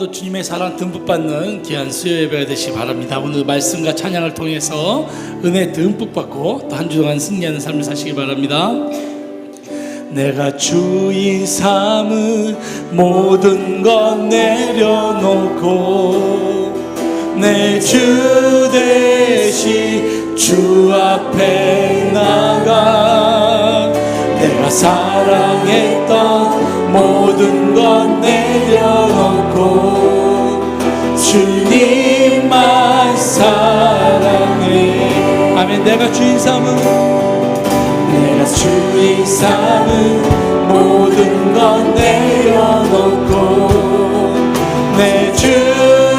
오늘도 주님의 사랑 듬뿍 받는 귀한 수요 예배가 되시기 바랍니다. 오늘 말씀과 찬양을 통해서 은혜 듬뿍 받고 또 한 주 동안 승리하는 삶을 사시기 바랍니다. 내가 주인 삼은 모든 것 내려놓고 내 주 대신 주 앞에 나가 내가 사랑했던 모든 것 내려놓고 주님만 사랑해. 아멘. 내가 주인 삼은 모든 것 내려놓고 내 주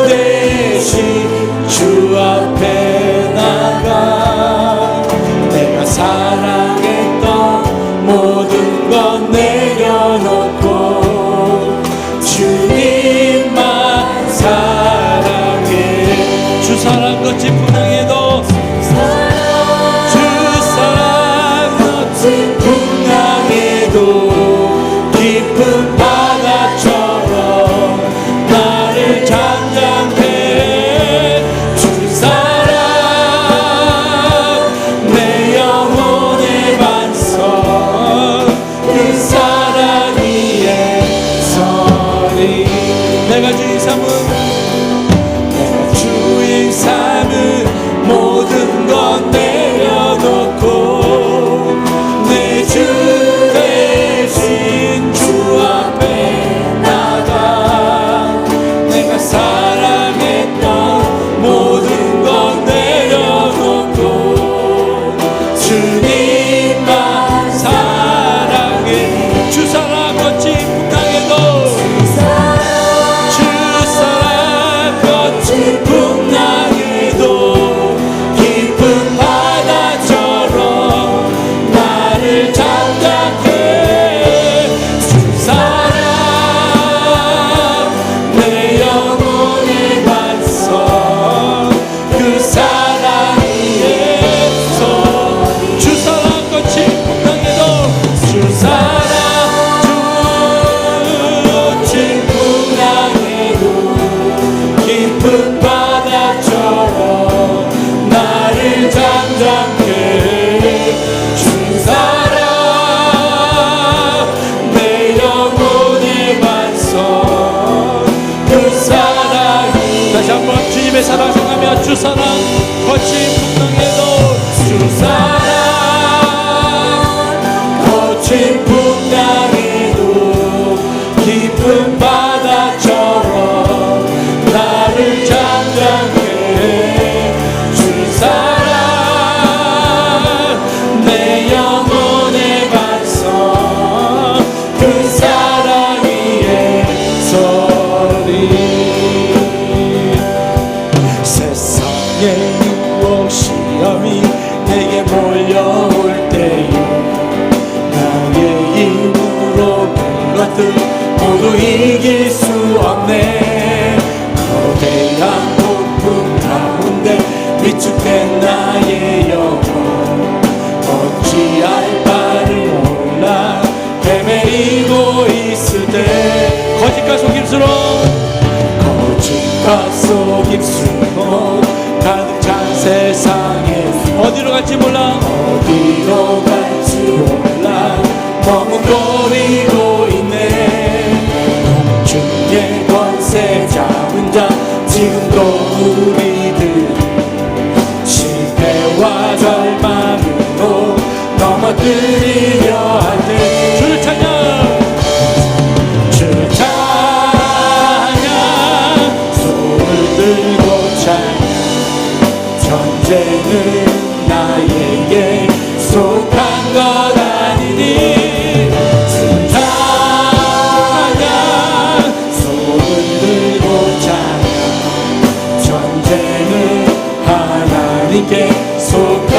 대신 주 앞에 나가 내가 사랑했던 모든 것 내려놓고 주님만 사랑해. 주 사랑 걷지 풍랑에도 깊은 바다처럼 나를 잠잠해. 주 사랑 내 영혼의 반석 그 사랑 위에 서리. 내가 주인 삼은 모든 것 내려놓고 내 주 사랑 생각하며 주 사랑 거친 풍랑에도 주 사랑 거친 풍랑에도 깊은 바다처럼 나를 잠잠해. 주 사랑 내 영혼의 반석 그 사랑 위에 서리. 유혹 시험이 내게 몰려올 때에 나의 힘으로 본 것들 모두 이길 수 없네. 거대한 폭풍 가운데 위축된 나의 영혼 어찌할 바를 몰라 헤매이고 있을 때 거짓과 속임수로 가득 찬 세상에 어디로 갈지 몰라 머뭇거리고 있네. 공중의 권세 잡은 자 지금도 우리들 실패와 절망으로 넘어뜨리려 할 때 주를 찬양 전쟁은 나에게 속한 것 아니니 찬양 손을 들고 찬양 전쟁은 하나님께 속한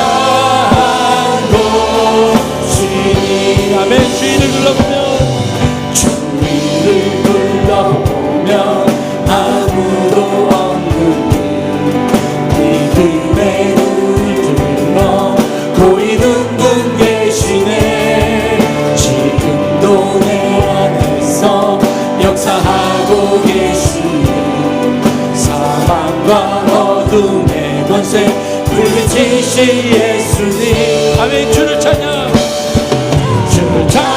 것이니. 아멘. 주인을 불러보면 아무도 없는 믿음의 눈을 빛이시 예수님. 아멘. 주를 찬양, 주를 찬양,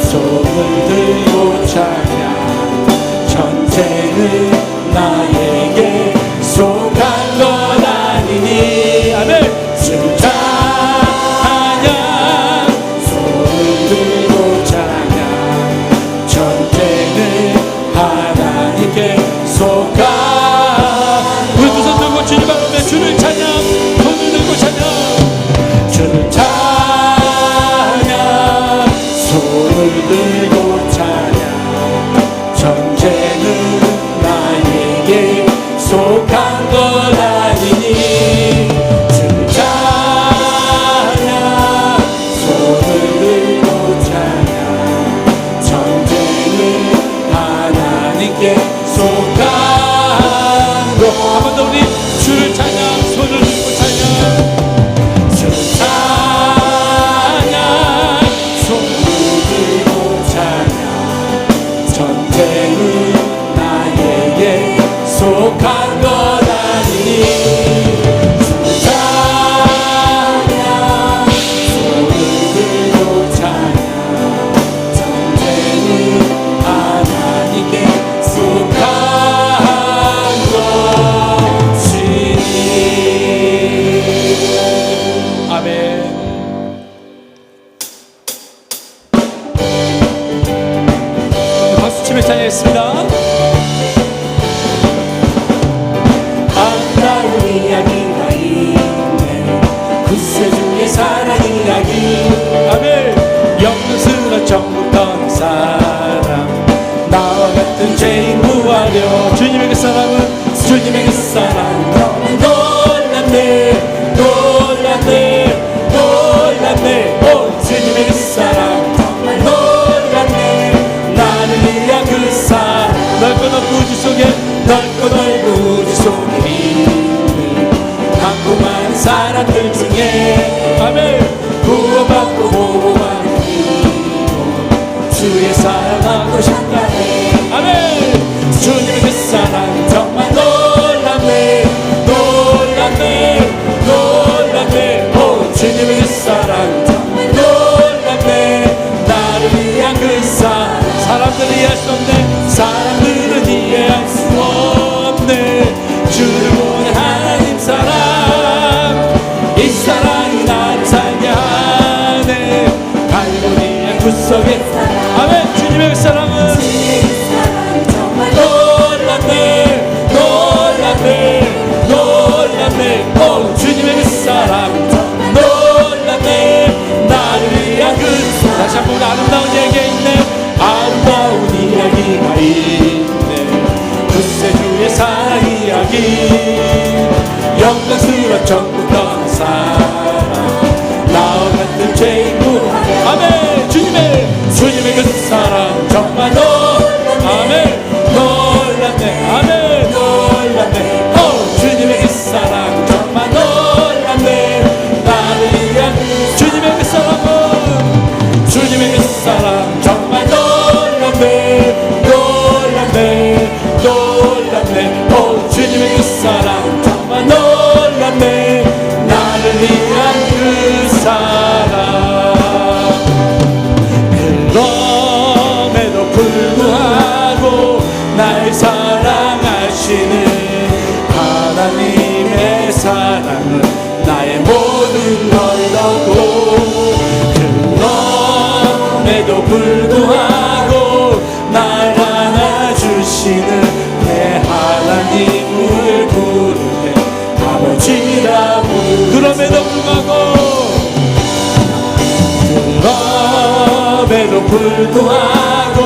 손을 들고 찬양. 전쟁은 나에게 속한 것 아니니. 아멘. 주를 찬양, 손을 들고 찬양. 전쟁은 하나님께 속한. 우리 두 손 들고 주님 앞에 주를 찬양, 손을 들고 찬양. 주를 찬양, 손을 들고 찬양. 전쟁은 나에게 속한 것 아니니. 주를 찬양, 손을 들고 찬양. 전쟁은 하나님께 속한 것. 한 번 더 우리 주를 찬양, 손을 들고 찬양. 주를 찬양, 손을 들고 찬양. 전쟁은 나에게 속한 것 아니니. 주를 찬양, 손을 들고 찬양. 전쟁은 하나님께 속한 것이니. 아멘. 박수 치며 찬양했습니다. 아름다운 이야기가 있네. 구세주의 사랑 이야기. 아멘. 영광스러운 천국 떠난 사람, 나와 같은 죄인 구하려. 주님의 그 사랑은, 주님의 그 사랑 너무 놀랍네, 놀랍네, 놀랍네. 오, 주님의 그 사랑 정말 놀랍네. 나를 위한 그 사랑, 넓고 넓은 우주 속에, 넓고 넓은 우주 속에 있는 많고 많은 사람들 중에. 아멘. 구원받고 보호받는 주의 사랑하고 싶다네. 아멘. 주님의 그 사랑 정말 놀랍네, 놀랍네, 놀랍네. 오, 주님의 그 사랑 정말 놀랍네. 나를 위한 그 사랑, 사람들은 이해할 수 없네. 사람들은 이해할 수 없네. 주를 보는 하나님 사랑, 이 사랑이 나를 살게 하네. 갈보리의 구석에. 아멘. 주님의 그 사랑은 놀랍네, 놀랍네, 놀랍네. 오, 주님의 그 사랑 놀랍네. 나를 위한 그 사랑. 다시 한번 우리 아름다운 이야기가 있네. 아름다운 이야기가 있네. 구세주의 사랑 이야기. 영광스러운 천국 떠난 사람, 나와 같은 죄인 구하려. 아멘. 주님의 그 사랑 정말 아멘. 놀랍네, 아멘. 놀랍네. 오, 주님의 그 사랑 정말 놀랍네. 나를 위한 주님의 그 사랑은, 주님의 그 사랑 정말 놀랍네, 놀랍네, 놀랍네. 오, 주님의 그 사랑 정말 놀랍네. 나를 위한 그 사랑. 그럼에도 불구하고 날 사랑하시는 하나님의 사랑은 나의 모든 걸 넣고. 그럼에도 불구하고 날 안아주시는 내 하나님을 부를 때 아버지라고. 그럼에도 불구하고, 그럼에도 불구하고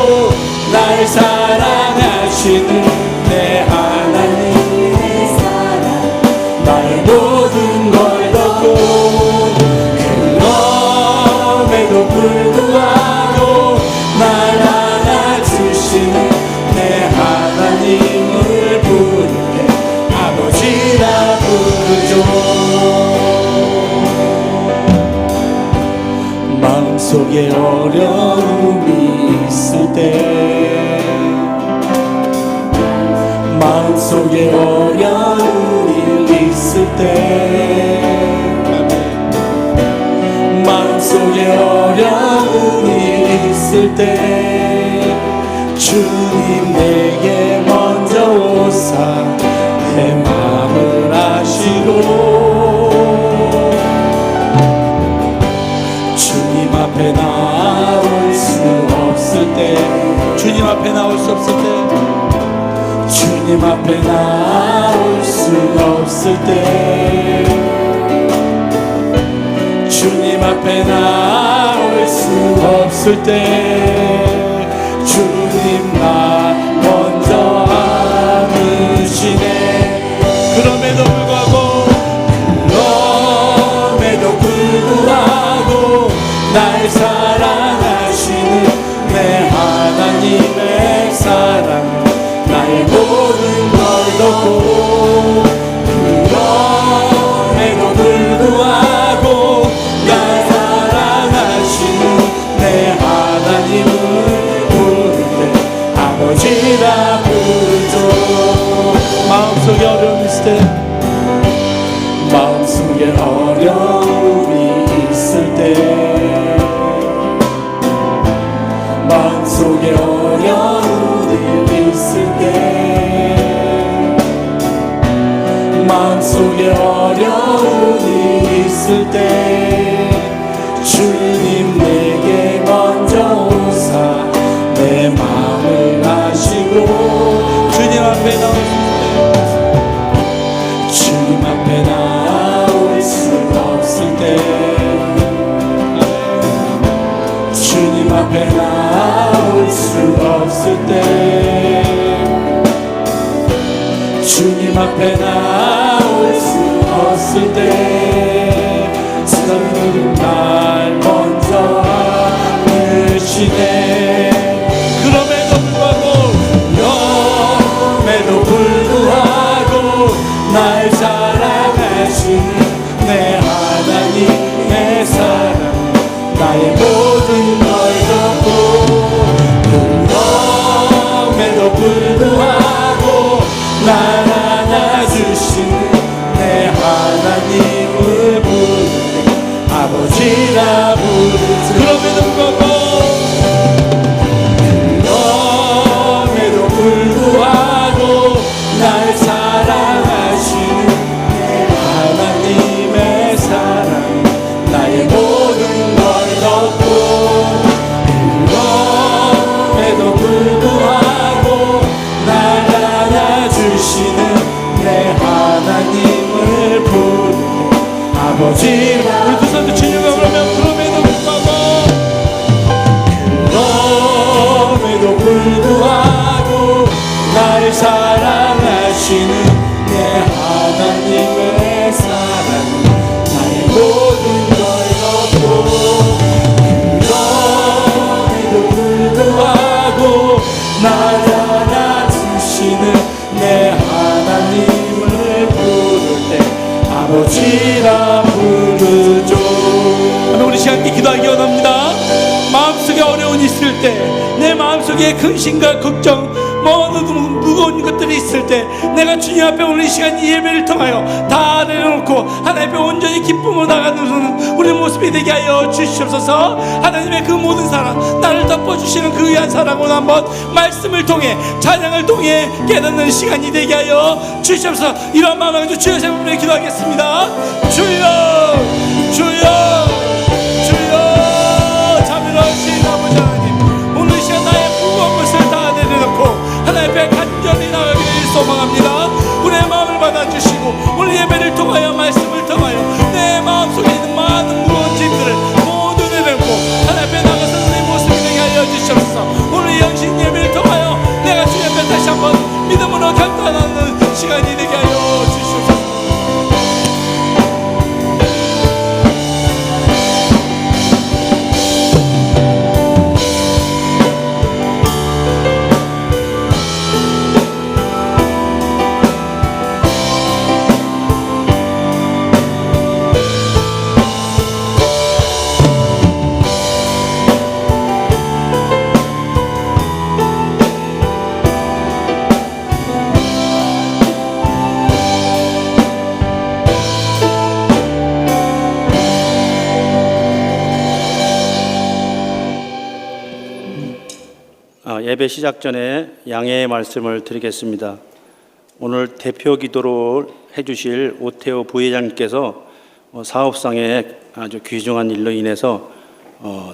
날 사랑하시는 내 하나님의 사랑, 나의 모든 걸 넣고. 그럼에도 불구하고 날 안아주시는 내 하나님을 부를 때 아버지라 부르죠. 마음속에 어려움이 있을 때, 마음속에 어려움이 때 마음속에 어려움이 있을 때 주님 내게 먼저 오사 내 마음을 아시고 주님 앞에 나올 수 없을 때 주님 앞에 나올 수 없을 때 주님 앞에 나올 수 없을 때 주님 앞에 나올 수 없을 때 주님 나 먼저 안으시네. 그럼에도 불구하고 날 사랑하시는 내 하나님의 사랑 나의 모든 걸 덮고 그럼에도 불구하고 날 사랑하시는 내 하나님을 부를 때 아버지라 부르죠. 마음속에 어려움이 있을 때 마음속에 어려움이 있을 때 마음속에 어려움이 있을 때 마음속에 어려움이 있을 때 주님 내게 먼저 오사 내 마음을 아시고 주님 앞에 나올 수 없을 때 주님 앞에 나올 수 없을 때 주님 앞에 나올 수 없을 때 주님 날 먼저 안으시네. 그럼에도 불구하고 날 사랑하시는 내 하나님의 사랑 나의 모든 걸 덮고 그럼에도 불구하고 날 안아주시는 내 하나님을 부르네 아버지라 부르죠. 그럼에도 불구하고 날 사랑하시는 하나님의 사랑 나의 모든 걸 덮고 그럼에도 불구하고 날 안아주시는 내 하나님을 부르네 아버지라. 우리 두 손도 주님과 그러면 그럼에도 불구하고 날 사랑하시는 내 하나님의 사랑 나의 모든 걸 덮고 그럼에도 불구하고 날 안아주시는 내 하나님을 부를 때 아버지라 부르죠. 우리 시간 기도하기 원합니다. 마음속에 어려움이 있을 때 내 마음속에 근심과 걱정 무거운 것들이 있을 때 내가 주님 앞에 오늘 이 시간 이 예배를 통하여 다 내려놓고 하나님 앞에 온전히 기쁨으로 나가는 우리 모습이 되게 하여 주시옵소서. 하나님의 그 모든 사랑 나를 덮어주시는 그 위한 사랑으로 한번 말씀을 통해 찬양을 통해 깨닫는 시간이 되게 하여 주시옵소서. 이런 마음을 가지고 주여 제목으로 기도하겠습니다. 주여 주여 자비로우신 아버지 하나님 오늘 이 시간 나의 무거운 것을 다 내려놓고 하나님 앞에 간절히 나가기를 소망합니다. 우리의 마음을 받아주시고 오늘 예배를 통하여 말씀을 통하여 내 마음속에 있는 많은 무거운 짐들을 모두 내려놓고 하나님 앞에 나가서 내 모습이 되게 하여 주시옵소서. 오늘 영신 예배를 통하여 내가 주님 앞에 다시 한번 믿음으로 결단하는 시간이 되게 하여 주시옵소서. 예배 시작 전에 양해의 말씀을 드리겠습니다. 오늘 대표 기도를 해주실 오태호 부회장님께서 사업상에 아주 귀중한 일로 인해서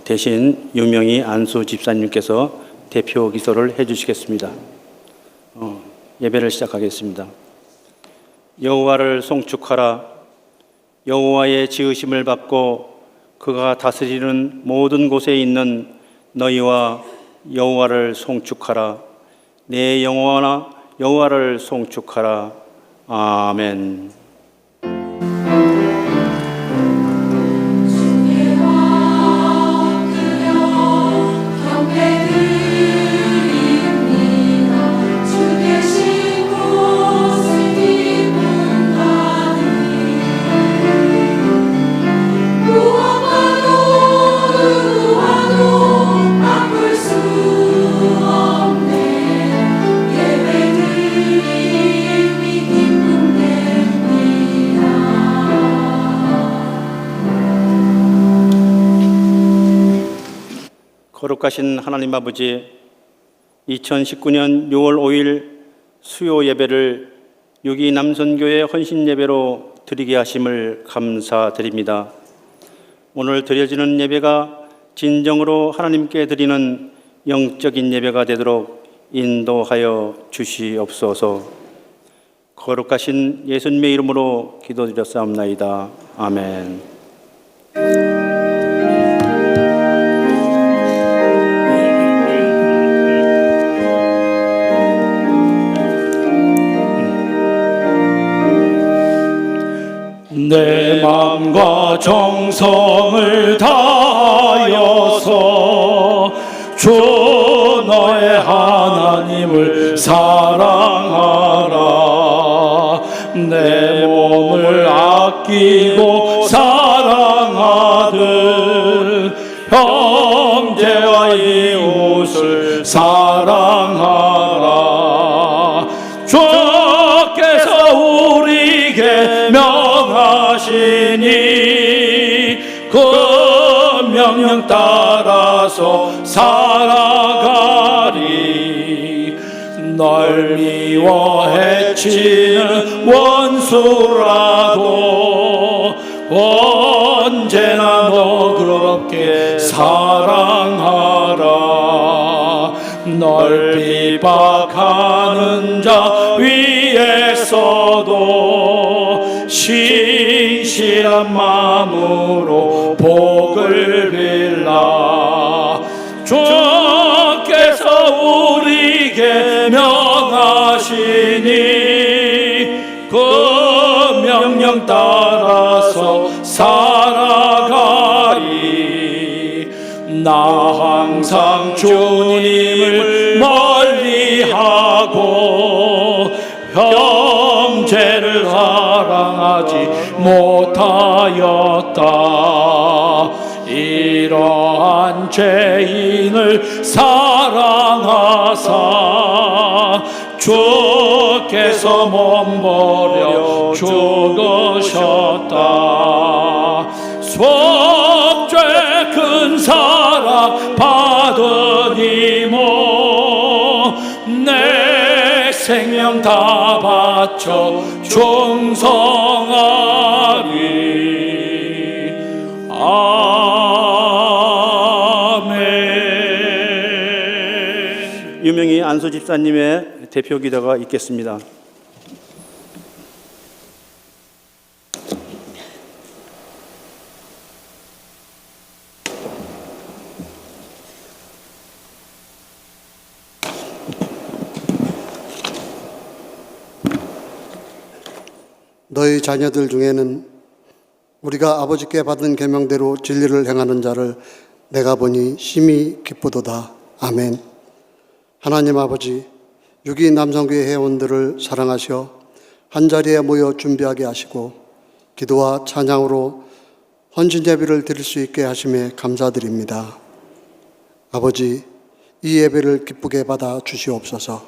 대신 유명희 안수 집사님께서 대표 기도를 해주시겠습니다. 예배를 시작하겠습니다. 여호와를 송축하라. 여호와의 지으심을 받고 그가 다스리는 모든 곳에 있는 너희와 여호와를 송축하라. 내 영혼아 여호와를 송축하라. 아멘. 거룩하신 하나님 아버지, 2019년 6월 5일 수요 예배를 6.2 남선교회 헌신 예배로 드리게 하심을 감사드립니다. 오늘 드려지는 예배가 진정으로 하나님께 드리는 영적인 예배가 되도록 인도하여 주시옵소서. 거룩하신 예수님의 이름으로 기도드렸사옵나이다. 아멘. 내 마음과 정성을 다하여서 주 너의 하나님을 사랑하라. 내 몸을 아끼고 사랑하듯 형제와 이웃을 사랑하라. 주께서 우리에게 명하시니 그 명령 따라서 살아가리. 널 미워 해치는 원수라도 언제나 너그럽게 사랑하라. 널 비박하는 자 위에서도 신실한 마음으로 복을 빌라. 주께서 우리에게 명하시니 그 명령 따라서 살아가리. 나 항상 주님을 멀리하고 형제를 사랑하지 못하였다. 이러한 죄인을 사랑하사 주께서 몸버려 죽으셨다. 속죄 큰 사랑 받으니모 내 생명 다 바쳐 충성하리. 아멘. 유명희 안수 집사님의 대표 기도가 있겠습니다. 너희 자녀들 중에는 우리가 아버지께 받은 계명대로 진리를 행하는 자를 내가 보니 심히 기쁘도다. 아멘. 하나님 아버지, 6.2 남성교회 회원들을 사랑하셔 한자리에 모여 준비하게 하시고 기도와 찬양으로 헌신 예배를 드릴 수 있게 하심에 감사드립니다. 아버지, 이 예배를 기쁘게 받아 주시옵소서.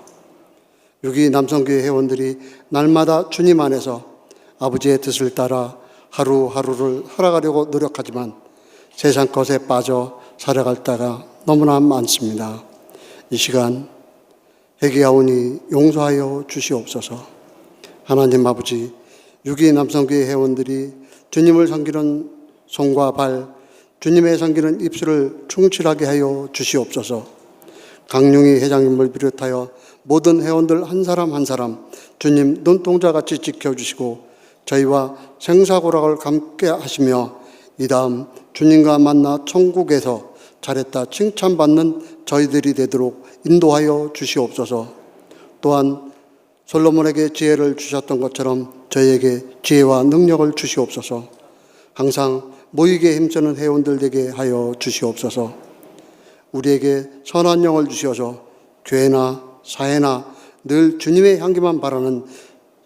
6.2 남성교회 회원들이 날마다 주님 안에서 아버지의 뜻을 따라 하루하루를 살아가려고 노력하지만 세상 것에 빠져 살아갈 때가 너무나 많습니다. 이 시간 회개하오니 용서하여 주시옵소서. 하나님 아버지, 유기 남성교회 회원들이 주님을 섬기는 손과 발, 주님의 섬기는 입술을 충실하게 하여 주시옵소서. 강용희 회장님을 비롯하여 모든 회원들 한 사람 한 사람 주님 눈동자같이 지켜주시고 저희와 생사고락을 함께 하시며 이 다음 주님과 만나 천국에서 잘했다 칭찬받는 저희들이 되도록 인도하여 주시옵소서. 또한 솔로몬에게 지혜를 주셨던 것처럼 저희에게 지혜와 능력을 주시옵소서. 항상 모이게 힘쓰는 회원들 되게 하여 주시옵소서. 우리에게 선한 영을 주셔서 교회나 사회나 늘 주님의 향기만 바라는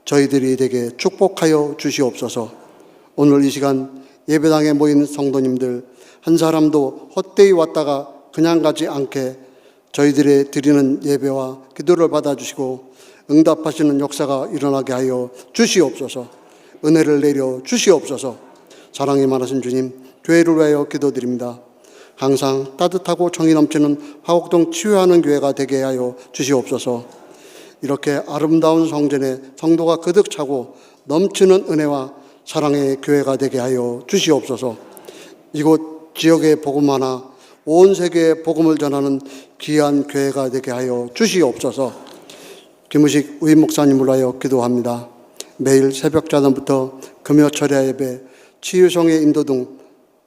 저희들이 되게 축복하여 주시옵소서. 오늘 이 시간 예배당에 모인 성도님들 한 사람도 헛되이 왔다가 그냥 가지 않게 저희들의 드리는 예배와 기도를 받아주시고 응답하시는 역사가 일어나게 하여 주시옵소서. 은혜를 내려 주시옵소서. 사랑이 많으신 주님, 교회를 위하여 기도드립니다. 항상 따뜻하고 정이 넘치는 화곡동 치유하는 교회가 되게 하여 주시옵소서. 이렇게 아름다운 성전에 성도가 가득 차고 넘치는 은혜와 사랑의 교회가 되게 하여 주시옵소서. 이곳 지역의 복음 하나 온 세계에 복음을 전하는 귀한 교회가 되게 하여 주시옵소서. 김우식 의임 목사님을 위하여 기도합니다. 매일 새벽 자단부터 금요 철야 예배, 치유성의 인도 등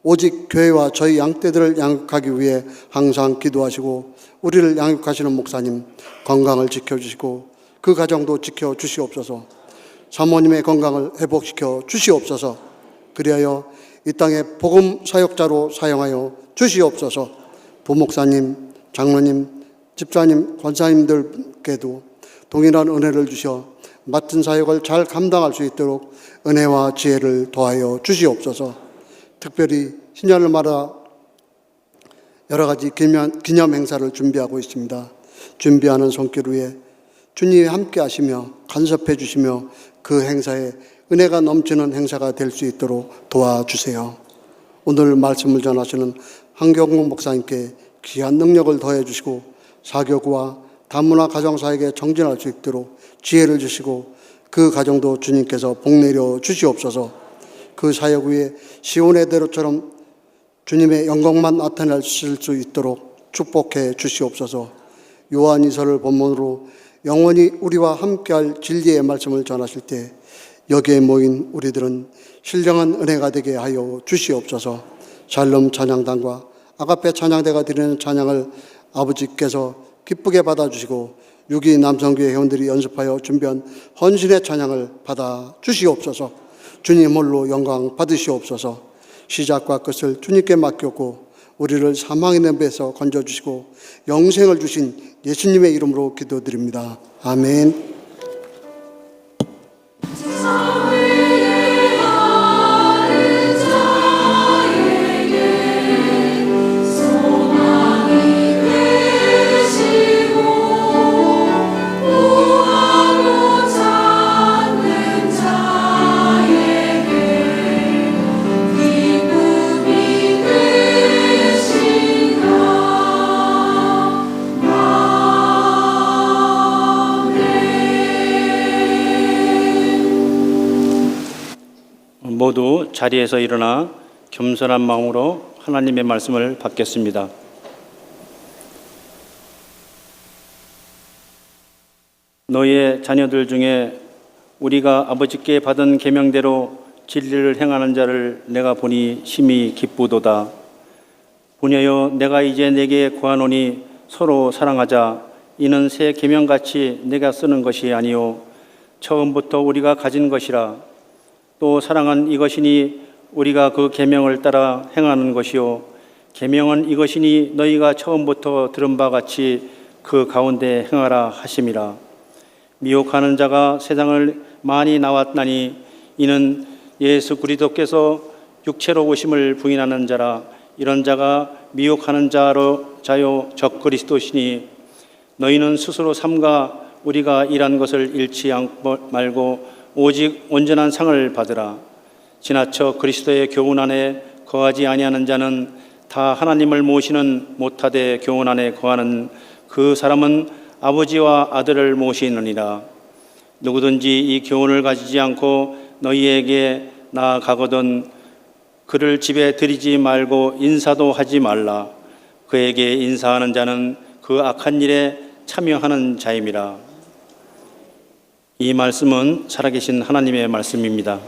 오직 교회와 저희 양떼들을 양육하기 위해 항상 기도하시고 우리를 양육하시는 목사님 건강을 지켜주시고 그 가정도 지켜주시옵소서. 사모님의 건강을 회복시켜 주시옵소서. 그리하여 이 땅의 복음 사역자로 사용하여 주시옵소서. 부목사님, 장로님, 집사님, 권사님들께도 동일한 은혜를 주셔 맡은 사역을 잘 감당할 수 있도록 은혜와 지혜를 더하여 주시옵소서. 특별히 신년을마다 여러 가지 기념 행사를 준비하고 있습니다. 준비하는 손길 위에 주님이 함께 하시며 간섭해 주시며 그 행사에 은혜가 넘치는 행사가 될 수 있도록 도와주세요. 오늘 말씀을 전하시는 한경국 목사님께 귀한 능력을 더해 주시고 사교구와 다문화 가정사에게 정진할 수 있도록 지혜를 주시고 그 가정도 주님께서 복내려 주시옵소서. 그 사역 위에 시온의 대로처럼 주님의 영광만 나타내실 수 있도록 축복해 주시옵소서. 요한이서를 본문으로 영원히 우리와 함께할 진리의 말씀을 전하실 때 여기에 모인 우리들은 신령한 은혜가 되게 하여 주시옵소서. 샬롬 찬양단과 아가페 찬양대가 드리는 찬양을 아버지께서 기쁘게 받아주시고 유기 남성교회 회원들이 연습하여 준비한 헌신의 찬양을 받아 주시옵소서. 주님 홀로 영광 받으시옵소서. 시작과 끝을 주님께 맡겼고 우리를 사망의 냄배에서 건져주시고 영생을 주신 예수님의 이름으로 기도드립니다. 아멘. 모두 자리에서 일어나 겸손한 마음으로 하나님의 말씀을 받겠습니다. 너희의 자녀들 중에 우리가 아버지께 받은 계명대로 진리를 행하는 자를 내가 보니 심히 기쁘도다. 부녀여, 내가 이제 내게 구하노니 서로 사랑하자. 이는 새 계명같이 내가 쓰는 것이 아니요 처음부터 우리가 가진 것이라. 또 사랑은 이것이니 우리가 그 계명을 따라 행하는 것이요 계명은 이것이니 너희가 처음부터 들은 바 같이 그 가운데 행하라 하심이라. 미혹하는 자가 세상을 많이 나왔나니 이는 예수 그리스도께서 육체로 오심을 부인하는 자라. 이런 자가 미혹하는 자요 적 그리스도시니 너희는 스스로 삼가 우리가 일한 것을 잃지 말고 오직 온전한 상을 받으라. 지나쳐 그리스도의 교훈 안에 거하지 아니하는 자는 다 하나님을 모시는 못하되 교훈 안에 거하는 그 사람은 아버지와 아들을 모시느니라. 누구든지 이 교훈을 가지지 않고 너희에게 나아가거든 그를 집에 들이지 말고 인사도 하지 말라. 그에게 인사하는 자는 그 악한 일에 참여하는 자임이라. 이 말씀은 살아계신 하나님의 말씀입니다.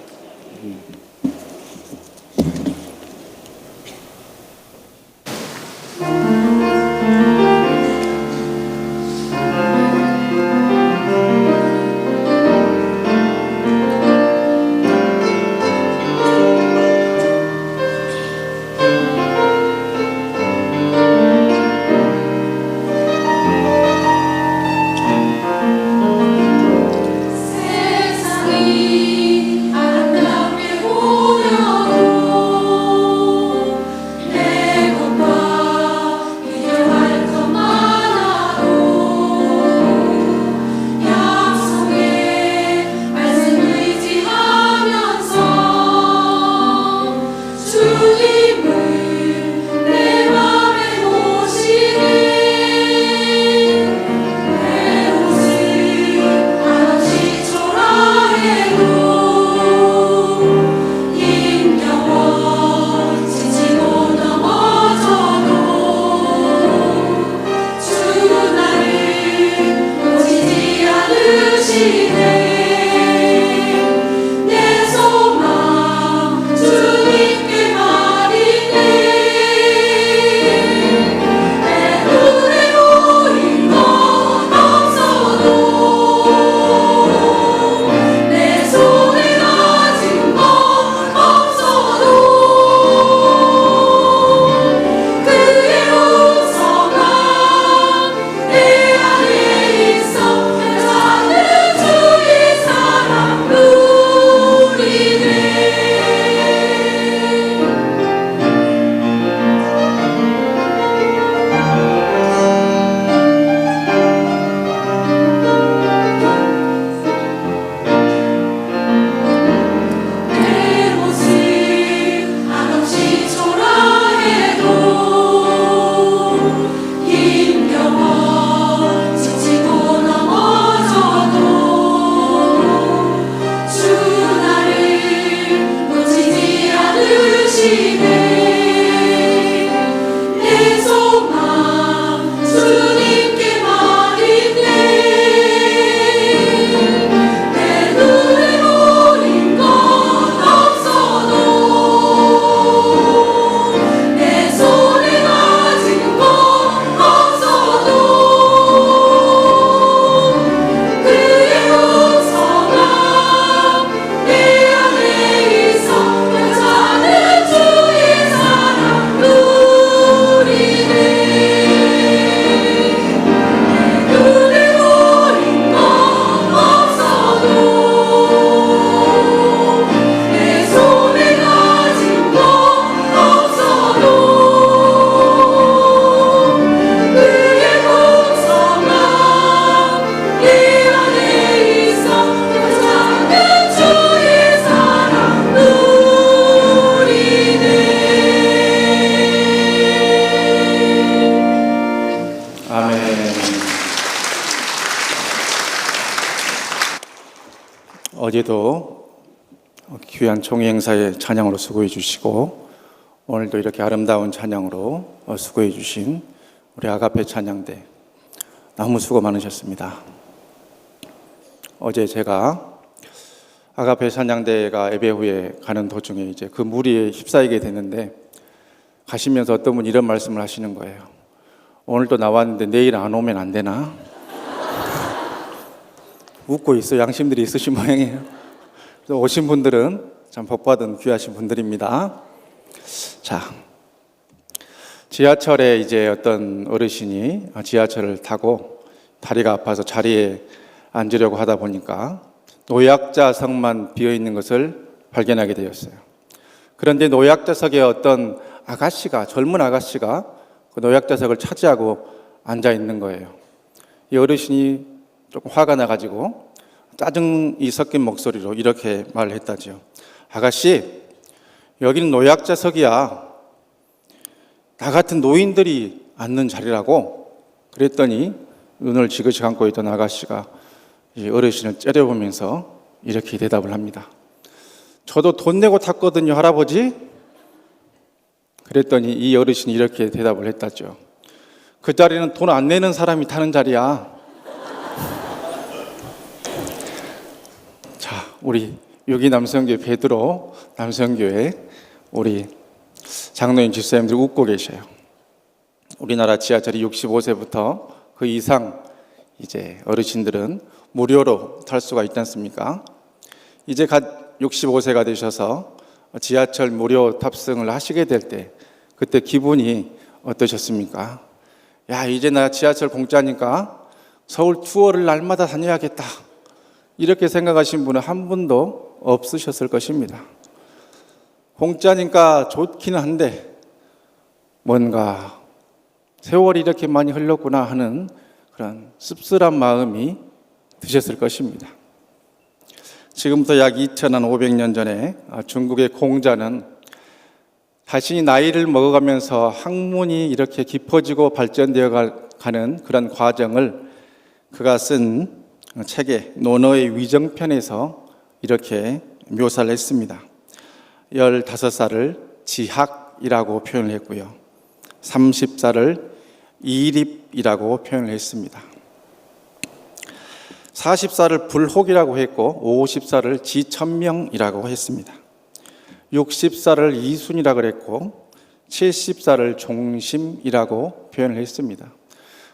세상이 아름답게 보여도 내 것과 비교할 것 많아도 약속의 말씀 의지하면서 주님을 내 맘에 모시네. 내 옷을 한없이 초라해도 힘겨워 지치고 넘어져도 주 나를 놓치지 않으시네. 내 소망 주님께 말이네. 내 눈에 보인 것 없어도 내 손에 가진 것 없어도 그의 우성함 내 안에 있어 찾는 주의 사랑 누리네. 내 모습 한없이 초라해도 힘겨워 지치고 넘어져도 주 나를 놓치지 않으시네. 내 소망 주님께 말이네. 내 눈에 보인 것 없어도 내 손에 가진 것 없어도 그의 우성함 내 안에 있어 찾는 주의 사랑 누리네. 내 눈에 보인 것 없어도 내 손에 가진 것 없어도 그의 우성함 내 안에 있어 찾는 주의 사랑 누리네. 아멘. 어제도 귀한 총회 행사에 찬양으로 수고해 주시고 오늘도 이렇게 아름다운 찬양으로 수고해 주신 우리 아가페 찬양대 너무 수고 많으셨습니다. 어제 제가 아가페 찬양대가 예배 후에 가는 도중에 이제 그 무리에 휩싸이게 됐는데 가시면서 어떤 분이 이런 말씀을 하시는 거예요. 오늘도 나왔는데 내일 안 오면 안 되나? 웃고 있어. 양심들이 있으신 모양이에요. 그래서 오신 분들은 참 복받은 귀하신 분들입니다. 자, 지하철에 이제 어떤 어르신이 지하철을 타고 다리가 아파서 자리에 앉으려고 하다 보니까 노약자석만 비어 있는 것을 발견하게 되었어요. 그런데 노약자석에 어떤 아가씨가, 젊은 아가씨가 그 노약자석을 차지하고 앉아 있는 거예요. 이 어르신이 조금 화가 나가지고 짜증이 섞인 목소리로 이렇게 말을 했다죠. 아가씨, 여기는 노약자석이야. 나 같은 노인들이 앉는 자리라고. 그랬더니 눈을 지그시 감고 있던 아가씨가 이 어르신을 째려보면서 이렇게 대답을 합니다. 저도 돈 내고 탔거든요, 할아버지. 그랬더니 이 어르신이 이렇게 대답을 했다죠. 그 자리는 돈 안 내는 사람이 타는 자리야. 자, 우리 여기 남성교회 베드로 남성교회 우리 장로님 집사님들 웃고 계셔요. 우리나라 지하철이 65세부터 그 이상 이제 어르신들은 무료로 탈 수가 있지 않습니까? 이제 갓 65세가 되셔서 지하철 무료 탑승을 하시게 될 때 그때 기분이 어떠셨습니까? 야, 이제 나 지하철 공짜니까 서울 투어를 날마다 다녀야겠다. 이렇게 생각하신 분은 한 분도 없으셨을 것입니다. 공짜니까 좋기는 한데 뭔가 세월이 이렇게 많이 흘렀구나 하는 그런 씁쓸한 마음이 드셨을 것입니다. 지금부터 약 2500년 전에 중국의 공자는 자신이 나이를 먹어가면서 학문이 이렇게 깊어지고 발전되어 가는 그런 과정을 그가 쓴 책의 논어의 위정편에서 이렇게 묘사를 했습니다. 15살을 지학이라고 표현을 했고요. 30살을 이립이라고 표현을 했습니다. 40살을 불혹이라고 했고 50살을 지천명이라고 했습니다. 60살을 이순이라고 그랬고 70살을 종심이라고 표현을 했습니다.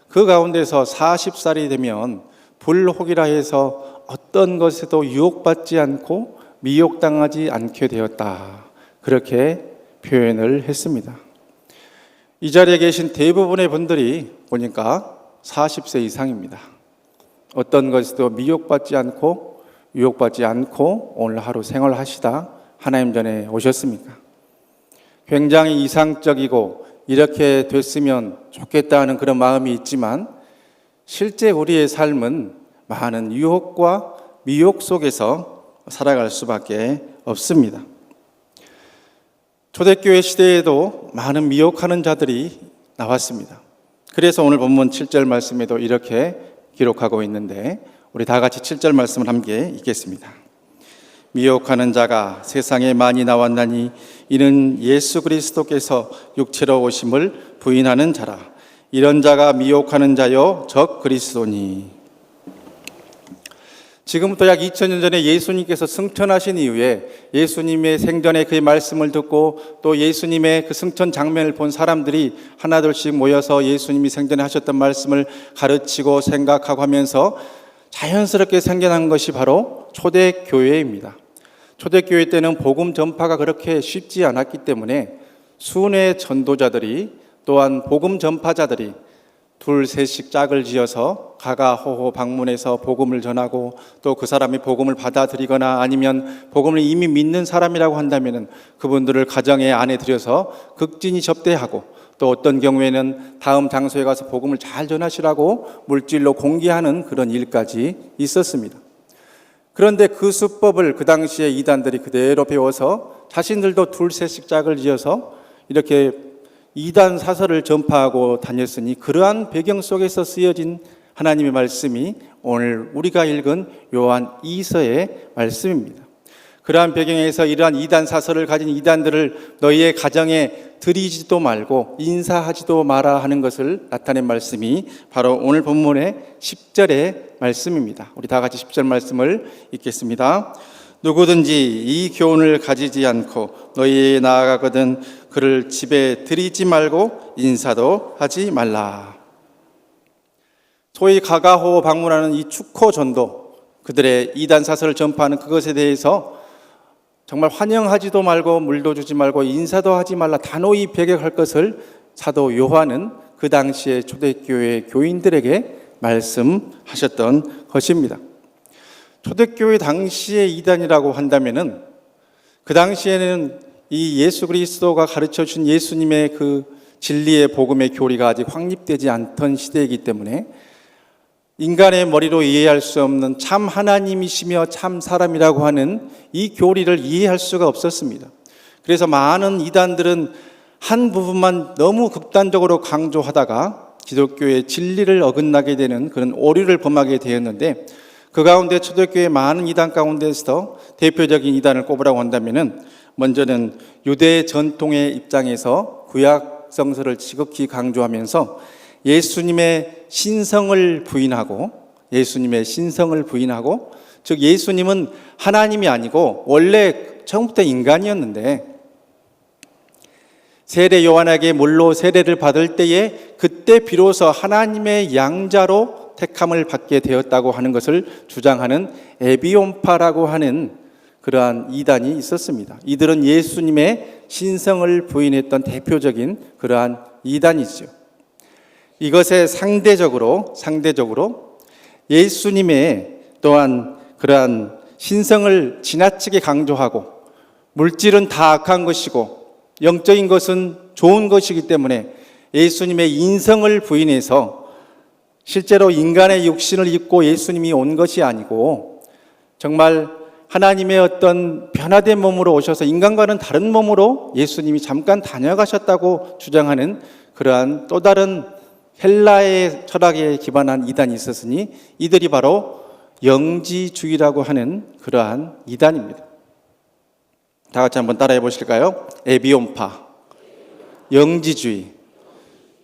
그 가운데서 40살이 되면 불혹이라 해서 어떤 것에도 유혹받지 않고 미혹당하지 않게 되었다. 그렇게 표현을 했습니다. 이 자리에 계신 대부분의 분들이 보니까 40세 이상입니다. 어떤 것에도 미혹받지 않고 유혹받지 않고 오늘 하루 생활하시다 하나님 전에 오셨습니까? 굉장히 이상적이고 이렇게 됐으면 좋겠다 하는 그런 마음이 있지만 실제 우리의 삶은 많은 유혹과 미혹 속에서 살아갈 수밖에 없습니다. 초대교회 시대에도 많은 미혹하는 자들이 나왔습니다. 그래서 오늘 본문 7절 말씀에도 이렇게 기록하고 있는데 우리 다 같이 7절 말씀을 함께 읽겠습니다. 미혹하는 자가 세상에 많이 나왔나니 이는 예수 그리스도께서 육체로 오심을 부인하는 자라. 이런 자가 미혹하는 자요 적 그리스도니. 지금부터 약 2000년 전에 예수님께서 승천하신 이후에 예수님의 생전에 그의 말씀을 듣고 또 예수님의 그 승천 장면을 본 사람들이 하나둘씩 모여서 예수님이 생전에 하셨던 말씀을 가르치고 생각하고 하면서 자연스럽게 생겨난 것이 바로 초대교회입니다. 초대교회 때는 복음 전파가 그렇게 쉽지 않았기 때문에 순회 전도자들이 또한 복음 전파자들이 둘 셋씩 짝을 지어서 가가호호 방문해서 복음을 전하고 또 그 사람이 복음을 받아들이거나 아니면 복음을 이미 믿는 사람이라고 한다면 그분들을 가정에 안에 들여서 극진히 접대하고 또 어떤 경우에는 다음 장소에 가서 복음을 잘 전하시라고 물질로 공개하는 그런 일까지 있었습니다. 그런데 그 수법을 그 당시에 이단들이 그대로 배워서 자신들도 둘 셋씩 짝을 지어서 이렇게 이단 사설을 전파하고 다녔으니 그러한 배경 속에서 쓰여진 하나님의 말씀이 오늘 우리가 읽은 요한 2서의 말씀입니다. 그러한 배경에서 이러한 이단 사설을 가진 이단들을 너희의 가정에 들이지도 말고 인사하지도 마라 하는 것을 나타낸 말씀이 바로 오늘 본문의 10절의 말씀입니다. 우리 다 같이 10절 말씀을 읽겠습니다. 누구든지 이 교훈을 가지지 않고 너희에 나아가거든 그를 집에 들이지 말고 인사도 하지 말라. 소위 가가호 방문하는 이 축호 전도, 그들의 이단 사설을 전파하는 그것에 대해서 정말 환영하지도 말고 물도 주지 말고 인사도 하지 말라 단호히 배격할 것을 사도 요한은 그 당시에 초대교회 교인들에게 말씀하셨던 것입니다. 초대교회 당시의 이단이라고 한다면은 그 당시에는 이 예수 그리스도가 가르쳐 주신 예수님의 그 진리의 복음의 교리가 아직 확립되지 않던 시대이기 때문에 인간의 머리로 이해할 수 없는 참 하나님이시며 참 사람이라고 하는 이 교리를 이해할 수가 없었습니다. 그래서 많은 이단들은 한 부분만 너무 극단적으로 강조하다가 기독교의 진리를 어긋나게 되는 그런 오류를 범하게 되었는데, 그 가운데 초대교회 많은 이단 가운데서 대표적인 이단을 꼽으라고 한다면은, 먼저는 유대 전통의 입장에서 구약 성서를 지극히 강조하면서 예수님의 신성을 부인하고, 즉 예수님은 하나님이 아니고 원래 처음부터 인간이었는데 세례 요한에게 물로 세례를 받을 때에 그때 비로소 하나님의 양자로 택함을 받게 되었다고 하는 것을 주장하는 에비온파라고 하는 그러한 이단이 있었습니다. 이들은 예수님의 신성을 부인했던 대표적인 그러한 이단이죠. 이것에 상대적으로 예수님의 또한 그러한 신성을 지나치게 강조하고, 물질은 다 악한 것이고 영적인 것은 좋은 것이기 때문에 예수님의 인성을 부인해서 실제로 인간의 육신을 입고 예수님이 온 것이 아니고 정말 하나님의 어떤 변화된 몸으로 오셔서 인간과는 다른 몸으로 예수님이 잠깐 다녀가셨다고 주장하는 그러한 또 다른 헬라의 철학에 기반한 이단이 있었으니, 이들이 바로 영지주의라고 하는 그러한 이단입니다. 다 같이 한번 따라해 보실까요? 에비온파, 영지주의.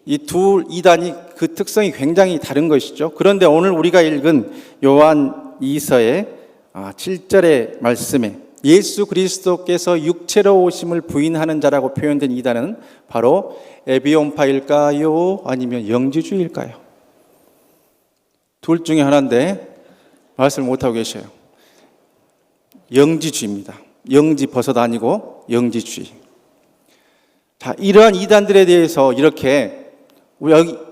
이 두 이단이 그 특성이 굉장히 다른 것이죠. 그런데 오늘 우리가 읽은 요한 2서의 7절의 말씀에 예수 그리스도께서 육체로 오심을 부인하는 자라고 표현된 이단은 바로 에비온파일까요? 아니면 영지주의일까요? 둘 중에 하나인데 말씀을 못하고 계셔요. 영지주의입니다. 영지 버섯 아니고 영지주의. 자, 이러한 이단들에 대해서 이렇게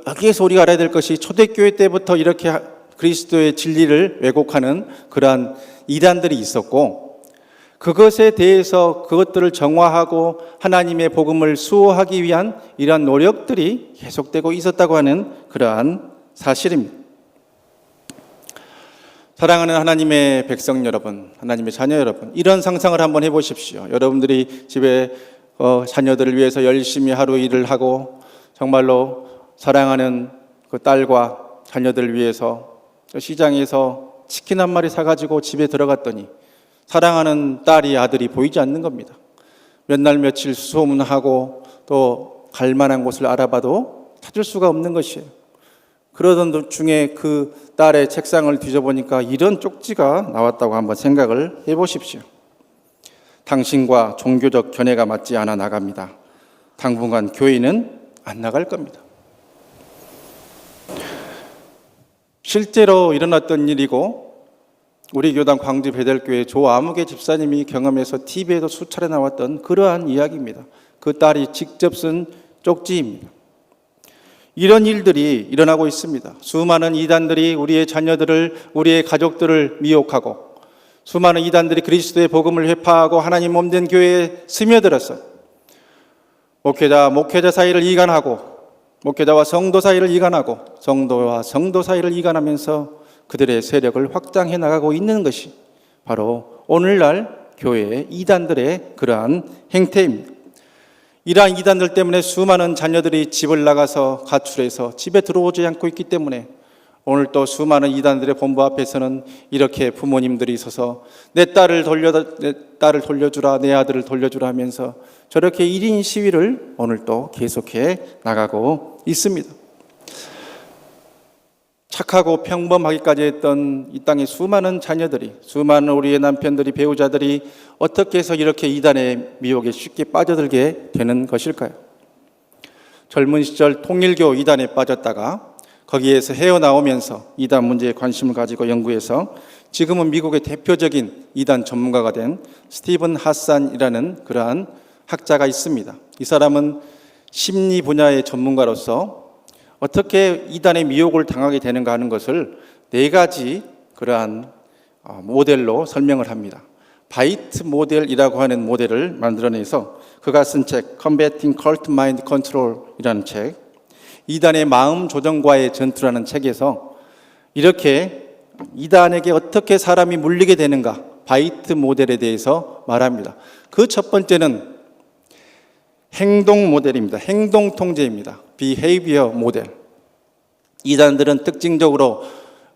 여기에서 우리가 알아야 될 것이, 초대교회 때부터 이렇게 그리스도의 진리를 왜곡하는 그러한 이단들이 있었고, 그것에 대해서 그것들을 정화하고 하나님의 복음을 수호하기 위한 이러한 노력들이 계속되고 있었다고 하는 그러한 사실입니다. 사랑하는 하나님의 백성 여러분, 하나님의 자녀 여러분, 이런 상상을 한번 해보십시오. 여러분들이 집에 자녀들을 위해서 열심히 하루 일을 하고 정말로 사랑하는 그 딸과 자녀들을 위해서 시장에서 치킨 한 마리 사가지고 집에 들어갔더니 사랑하는 딸이 아들이 보이지 않는 겁니다. 몇 날 며칠 수소문하고 또 갈 만한 곳을 알아봐도 찾을 수가 없는 것이에요. 그러던 도중에 그 딸의 책상을 뒤져보니까 이런 쪽지가 나왔다고 한번 생각을 해보십시오. 당신과 종교적 견해가 맞지 않아 나갑니다. 당분간 교회는 안 나갈 겁니다. 실제로 일어났던 일이고, 우리 교단 광주 베델교회 조아무개 집사님이 경험해서 TV에도 수차례 나왔던 그러한 이야기입니다. 그 딸이 직접 쓴 쪽지입니다. 이런 일들이 일어나고 있습니다. 수많은 이단들이 우리의 자녀들을, 우리의 가족들을 미혹하고, 수많은 이단들이 그리스도의 복음을 회파하고 하나님 몸된 교회에 스며들어서 목회자 사이를 이간하고, 목회자와 성도 사이를 이간하고, 성도와 성도 사이를 이간하면서 그들의 세력을 확장해 나가고 있는 것이 바로 오늘날 교회의 이단들의 그러한 행태입니다. 이러한 이단들 때문에 수많은 자녀들이 집을 나가서 가출해서 집에 들어오지 않고 있기 때문에 오늘 또 수많은 이단들의 본부 앞에서는 이렇게 부모님들이 서서 내 딸을 돌려주라, 내 아들을 돌려주라 하면서 저렇게 1인 시위를 오늘 또 계속해 나가고 있습니다. 착하고 평범하기까지 했던 이 땅의 수많은 자녀들이, 수많은 우리의 남편들이, 배우자들이 어떻게 해서 이렇게 이단의 미혹에 쉽게 빠져들게 되는 것일까요? 젊은 시절 통일교 이단에 빠졌다가 거기에서 헤어나오면서 이단 문제에 관심을 가지고 연구해서 지금은 미국의 대표적인 이단 전문가가 된 스티븐 하산이라는 그러한 학자가 있습니다. 이 사람은 심리 분야의 전문가로서 어떻게 이단의 미혹을 당하게 되는가 하는 것을 4가지 그러한 모델로 설명을 합니다. 바이트 모델이라고 하는 모델을 만들어내서 그가 쓴 책 Combating Cult Mind Control이라는 책, 이단의 마음 조정과의 전투라는 책에서 이렇게 이단에게 어떻게 사람이 물리게 되는가, 바이트 모델에 대해서 말합니다. 그 첫 번째는 행동 모델입니다. 행동 통제입니다. Behavior 모델. 이단들은 특징적으로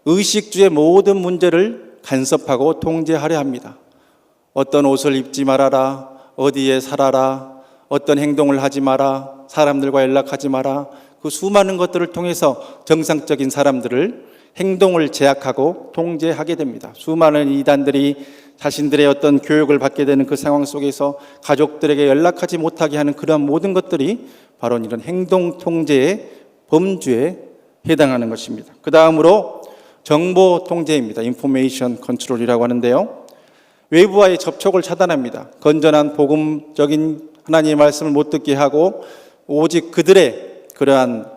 의식주의 모든 문제를 간섭하고 통제하려 합니다. 어떤 옷을 입지 말아라, 어디에 살아라, 어떤 행동을 하지 마라, 사람들과 연락하지 마라, 그 수많은 것들을 통해서 정상적인 사람들을 행동을 제약하고 통제하게 됩니다. 수많은 이단들이 자신들의 어떤 교육을 받게 되는 그 상황 속에서 가족들에게 연락하지 못하게 하는 그런 모든 것들이 바로 이런 행동 통제의 범주에 해당하는 것입니다. 그 다음으로 정보 통제입니다. 인포메이션 컨트롤이라고 하는데요. 외부와의 접촉을 차단합니다. 건전한 복음적인 하나님의 말씀을 못 듣게 하고 오직 그들의 그러한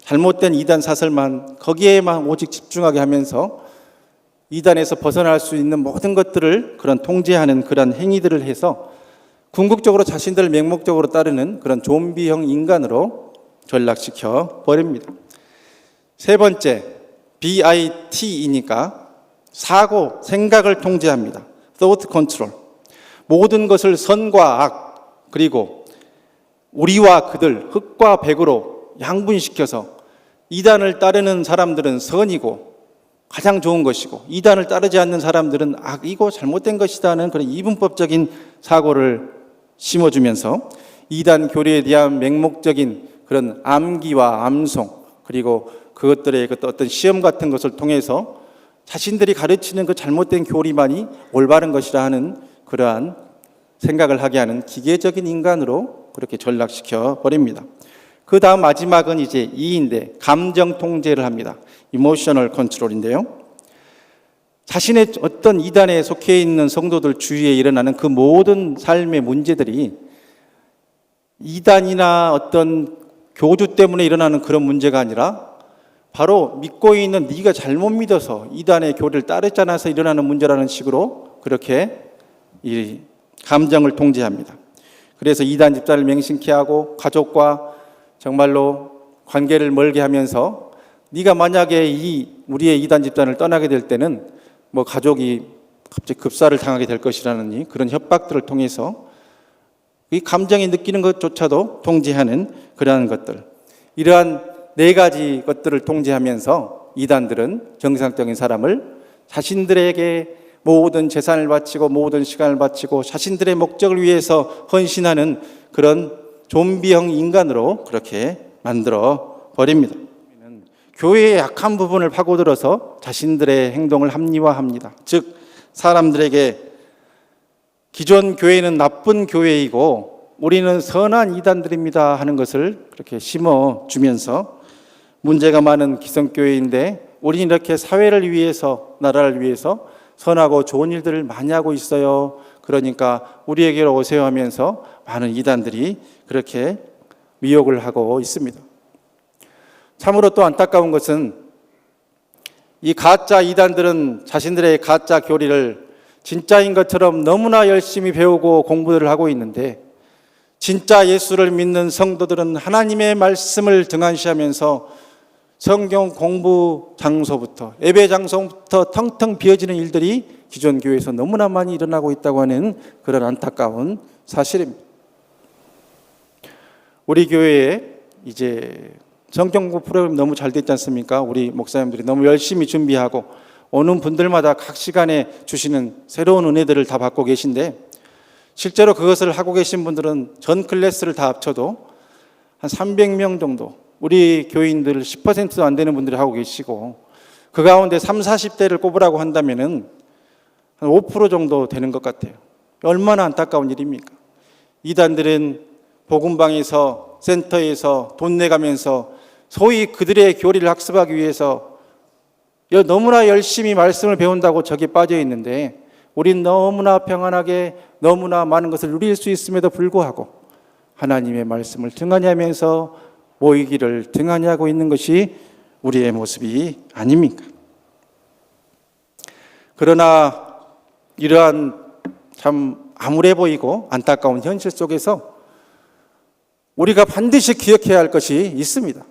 잘못된 이단 사설만 거기에만 오직 집중하게 하면서 이단에서 벗어날 수 있는 모든 것들을 그런 통제하는 그런 행위들을 해서 궁극적으로 자신들을 맹목적으로 따르는 그런 좀비형 인간으로 전락시켜 버립니다. 세 번째, BIT이니까 사고, 생각을 통제합니다. Thought Control. 모든 것을 선과 악, 그리고 우리와 그들, 흑과 백으로 양분시켜서 이단을 따르는 사람들은 선이고 가장 좋은 것이고 이단을 따르지 않는 사람들은 악이고 잘못된 것이다는 그런 이분법적인 사고를 심어주면서 이단 교리에 대한 맹목적인 그런 암기와 암송, 그리고 그것들의 어떤 시험 같은 것을 통해서 자신들이 가르치는 그 잘못된 교리만이 올바른 것이라 하는 그러한 생각을 하게 하는 기계적인 인간으로 그렇게 전락시켜 버립니다. 그 다음 마지막은 이제 E인데 감정 통제를 합니다. 이모셔널 컨트롤인데요. 자신의 어떤 이단에 속해 있는 성도들 주위에 일어나는 그 모든 삶의 문제들이 이단이나 어떤 교주 때문에 일어나는 그런 문제가 아니라 바로 믿고 있는 네가 잘못 믿어서 이단의 교리를 따르지 않아서 일어나는 문제라는 식으로 그렇게 이 감정을 통제합니다. 그래서 이단 집단을 맹신케 하고 가족과 정말로 관계를 멀게 하면서 네가 만약에 우리의 이단 집단을 떠나게 될 때는 뭐 가족이 갑자기 급사를 당하게 될 것이라는 그런 협박들을 통해서 이 감정이 느끼는 것조차도 통제하는 그러한 것들, 이러한 네 가지 것들을 통제하면서 이단들은 정상적인 사람을 자신들에게 모든 재산을 바치고 모든 시간을 바치고 자신들의 목적을 위해서 헌신하는 그런 좀비형 인간으로 그렇게 만들어 버립니다. 교회의 약한 부분을 파고들어서 자신들의 행동을 합리화합니다. 즉 사람들에게 기존 교회는 나쁜 교회이고 우리는 선한 이단들입니다 하는 것을 그렇게 심어주면서 문제가 많은 기성교회인데 우리는 이렇게 사회를 위해서 나라를 위해서 선하고 좋은 일들을 많이 하고 있어요. 그러니까 우리에게로 오세요 하면서 많은 이단들이 그렇게 미혹을 하고 있습니다. 참으로 또 안타까운 것은 이 가짜 이단들은 자신들의 가짜 교리를 진짜인 것처럼 너무나 열심히 배우고 공부를 하고 있는데 진짜 예수를 믿는 성도들은 하나님의 말씀을 등한시하면서 성경 공부 장소부터 예배 장소부터 텅텅 비어지는 일들이 기존 교회에서 너무나 많이 일어나고 있다고 하는 그런 안타까운 사실입니다. 우리 교회에 이제 성경 공부 프로그램 너무 잘 됐지 않습니까? 우리 목사님들이 너무 열심히 준비하고 오는 분들마다 각 시간에 주시는 새로운 은혜들을 다 받고 계신데 실제로 그것을 하고 계신 분들은 전 클래스를 다 합쳐도 한 300명 정도, 우리 교인들 10%도 안 되는 분들이 하고 계시고 그 가운데 30, 40대를 꼽으라고 한다면은 한 5% 정도 되는 것 같아요. 얼마나 안타까운 일입니까? 이단들은 복음방에서 센터에서 돈 내가면서 소위 그들의 교리를 학습하기 위해서 너무나 열심히 말씀을 배운다고 저기 빠져 있는데 우린 너무나 평안하게 너무나 많은 것을 누릴 수 있음에도 불구하고 하나님의 말씀을 등한히 하면서 모이기를 등한히 하고 있는 것이 우리의 모습이 아닙니까? 그러나 이러한 참 암울해 보이고 안타까운 현실 속에서 우리가 반드시 기억해야 할 것이 있습니다.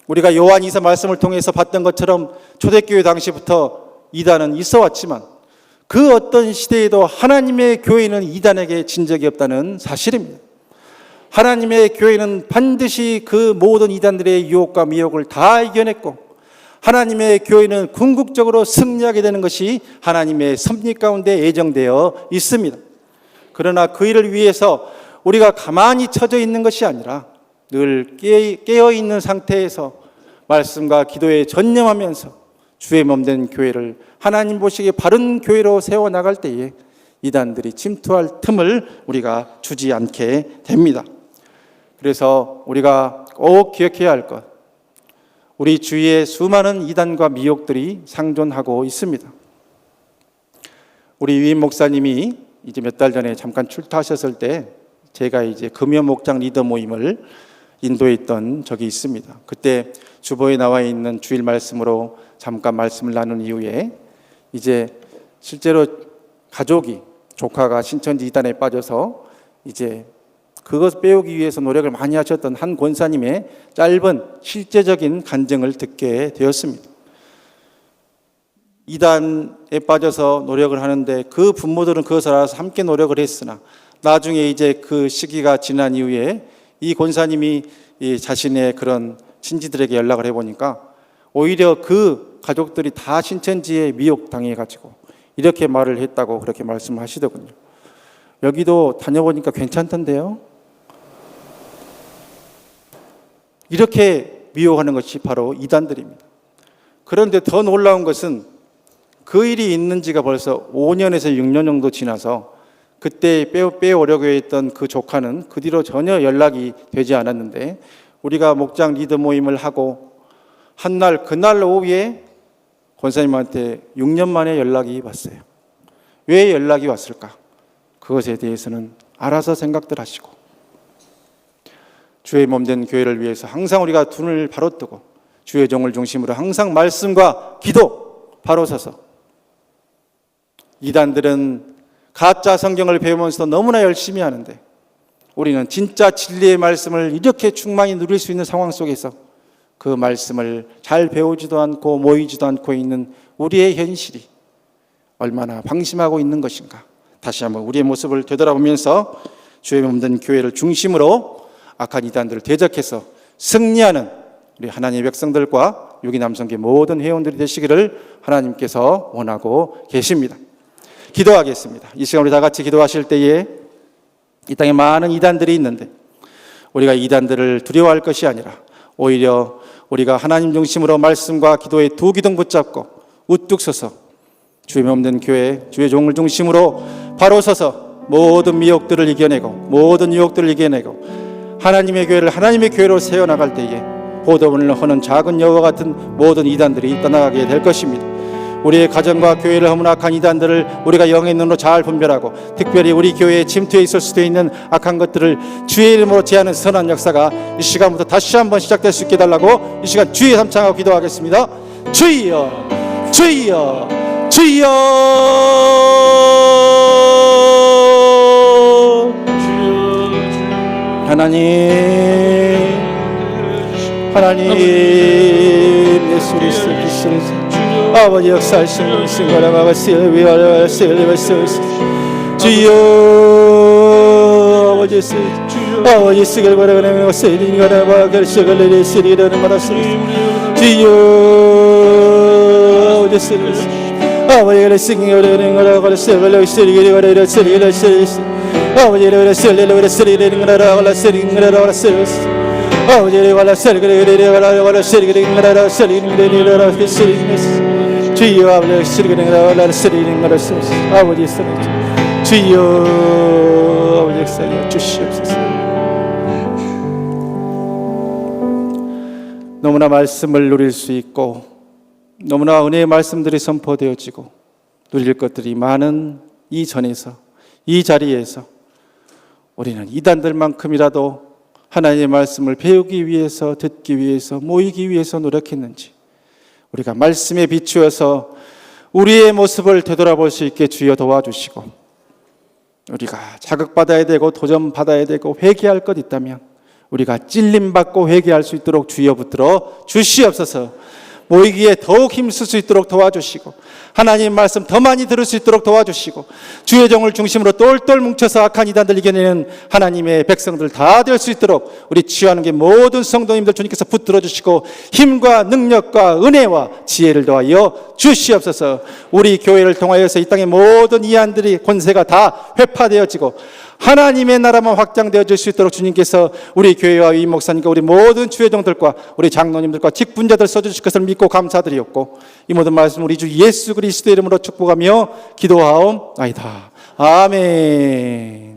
우리가 요한 2서 말씀을 통해서 봤던 것처럼 초대교회 당시부터 이단은 있어 왔지만 그 어떤 시대에도 하나님의 교회는 이단에게 진 적이 없다는 사실입니다. 하나님의 교회는 반드시 그 모든 이단들의 유혹과 미혹을 다 이겨냈고 하나님의 교회는 궁극적으로 승리하게 되는 것이 하나님의 섭리 가운데 예정되어 있습니다. 그러나 그 일을 위해서 우리가 가만히 처져 있는 것이 아니라 늘 깨어있는 상태에서 말씀과 기도에 전념하면서 주의 몸된 교회를 하나님 보시기에 바른 교회로 세워나갈 때에 이단들이 침투할 틈을 우리가 주지 않게 됩니다. 그래서 우리가 꼭 기억해야 할 것, 우리 주위에 수많은 이단과 미혹들이 상존하고 있습니다. 우리 유임 목사님이 이제 몇 달 전에 잠깐 출타하셨을 때 제가 이제 금요 목장 리더 모임을 인도했던 적이 있습니다. 그때 주보에 나와 있는 주일 말씀으로 잠깐 말씀을 나눈 이후에 이제 실제로 가족이 조카가 신천지 이단에 빠져서 이제 그것 빼오기 위해서 노력을 많이 하셨던 한 권사님의 짧은 실제적인 간증을 듣게 되었습니다. 이단에 빠져서 노력을 하는데 그 부모들은 그것을 알아서 함께 노력을 했으나 나중에 이제 그 시기가 지난 이후에 이 권사님이 이 자신의 그런 친지들에게 연락을 해보니까 오히려 그 가족들이 다 신천지에 미혹당해가지고 이렇게 말을 했다고 그렇게 말씀하시더군요. 여기도 다녀보니까 괜찮던데요. 이렇게 미혹하는 것이 바로 이단들입니다. 그런데 더 놀라운 것은 그 일이 있는 지가 벌써 5년에서 6년 정도 지나서 그때 빼오려고 했던 그 조카는 그 뒤로 전혀 연락이 되지 않았는데 우리가 목장 리더 모임을 하고 한날 그날 오후에 권사님한테 6년 만에 연락이 왔어요. 왜 연락이 왔을까? 그것에 대해서는 알아서 생각들 하시고 주의 몸된 교회를 위해서 항상 우리가 눈을 바로 뜨고 주의 종을 중심으로 항상 말씀과 기도 바로 서서 이단들은 가짜 성경을 배우면서 너무나 열심히 하는데 우리는 진짜 진리의 말씀을 이렇게 충만히 누릴 수 있는 상황 속에서 그 말씀을 잘 배우지도 않고 모이지도 않고 있는 우리의 현실이 얼마나 방심하고 있는 것인가. 다시 한번 우리의 모습을 되돌아보면서 주의 몸된 교회를 중심으로 악한 이단들을 대적해서 승리하는 우리 하나님의 백성들과 유기남성교회 모든 회원들이 되시기를 하나님께서 원하고 계십니다. 기도하겠습니다. 이 시간 우리 다 같이 기도하실 때에 이 땅에 많은 이단들이 있는데 우리가 이단들을 두려워할 것이 아니라 오히려 우리가 하나님 중심으로 말씀과 기도의 두 기둥 붙잡고 우뚝 서서 주의 몸된 교회, 주의 종을 중심으로 바로 서서 모든 미혹들을 이겨내고 모든 유혹들을 이겨내고 하나님의 교회를 하나님의 교회로 세워나갈 때에 보도문을 허는 작은 여우와 같은 모든 이단들이 떠나가게 될 것입니다. 우리의 가정과 교회를 허문악한 이단들을 우리가 영의 눈으로 잘 분별하고 특별히 우리 교회에 침투해 있을 수도 있는 악한 것들을 주의 이름으로 제하는 선한 역사가 이 시간부터 다시 한번 시작될 수 있게 해달라고 이 시간 주의 삼창하고 기도하겠습니다. 주여 주여 주여 하나님 예수 그리스도 아버지 역사하시는 신가라마가 세위하라 세리바스 주여 아버지 아버지 스길 바라가는 세리가라마 결석을 세리라는 받았으 주여 아버지 아버지가 승리하는 거라고 세벨로 세리가라 세리라 세리 아버지가 세리라 세리라는 거라고 세리가라 세리 아버지가 세리가라 세리가라 세리가라 세리가라 주여 아버지 쓰리그는 쓰리는 거라 아버지 쓰리 주여 아버지 쓰리 주시옵소서. 너무나 말씀을 누릴 수 있고 너무나 은혜의 말씀들이 선포되어지고 누릴 것들이 많은 이 전에서 이 자리에서 우리는 이단들만큼이라도 하나님의 말씀을 배우기 위해서 듣기 위해서 모이기 위해서 노력했는지 우리가 말씀에 비추어서 우리의 모습을 되돌아볼 수 있게 주여 도와주시고 우리가 자극받아야 되고 도전받아야 되고 회개할 것 있다면 우리가 찔림받고 회개할 수 있도록 주여 붙들어 주시옵소서. 모이기에 더욱 힘쓸 수 있도록 도와주시고 하나님 말씀 더 많이 들을 수 있도록 도와주시고 주의 종을 중심으로 똘똘 뭉쳐서 악한 이단들 이겨내는 하나님의 백성들 다 될 수 있도록 우리 취하는 게 모든 성도님들 주님께서 붙들어 주시고 힘과 능력과 은혜와 지혜를 더하여 주시옵소서. 우리 교회를 통하여서 이 땅의 모든 이안들이 권세가 다 회파되어지고 하나님의 나라만 확장되어질 수 있도록 주님께서 우리 교회와 이 목사님과 우리 모든 주회종들과 우리 장로님들과 직분자들 써주실 것을 믿고 감사드리옵고 이 모든 말씀 우리 주 예수 그리스도의 이름으로 축복하며 기도하옵나이다. 아멘.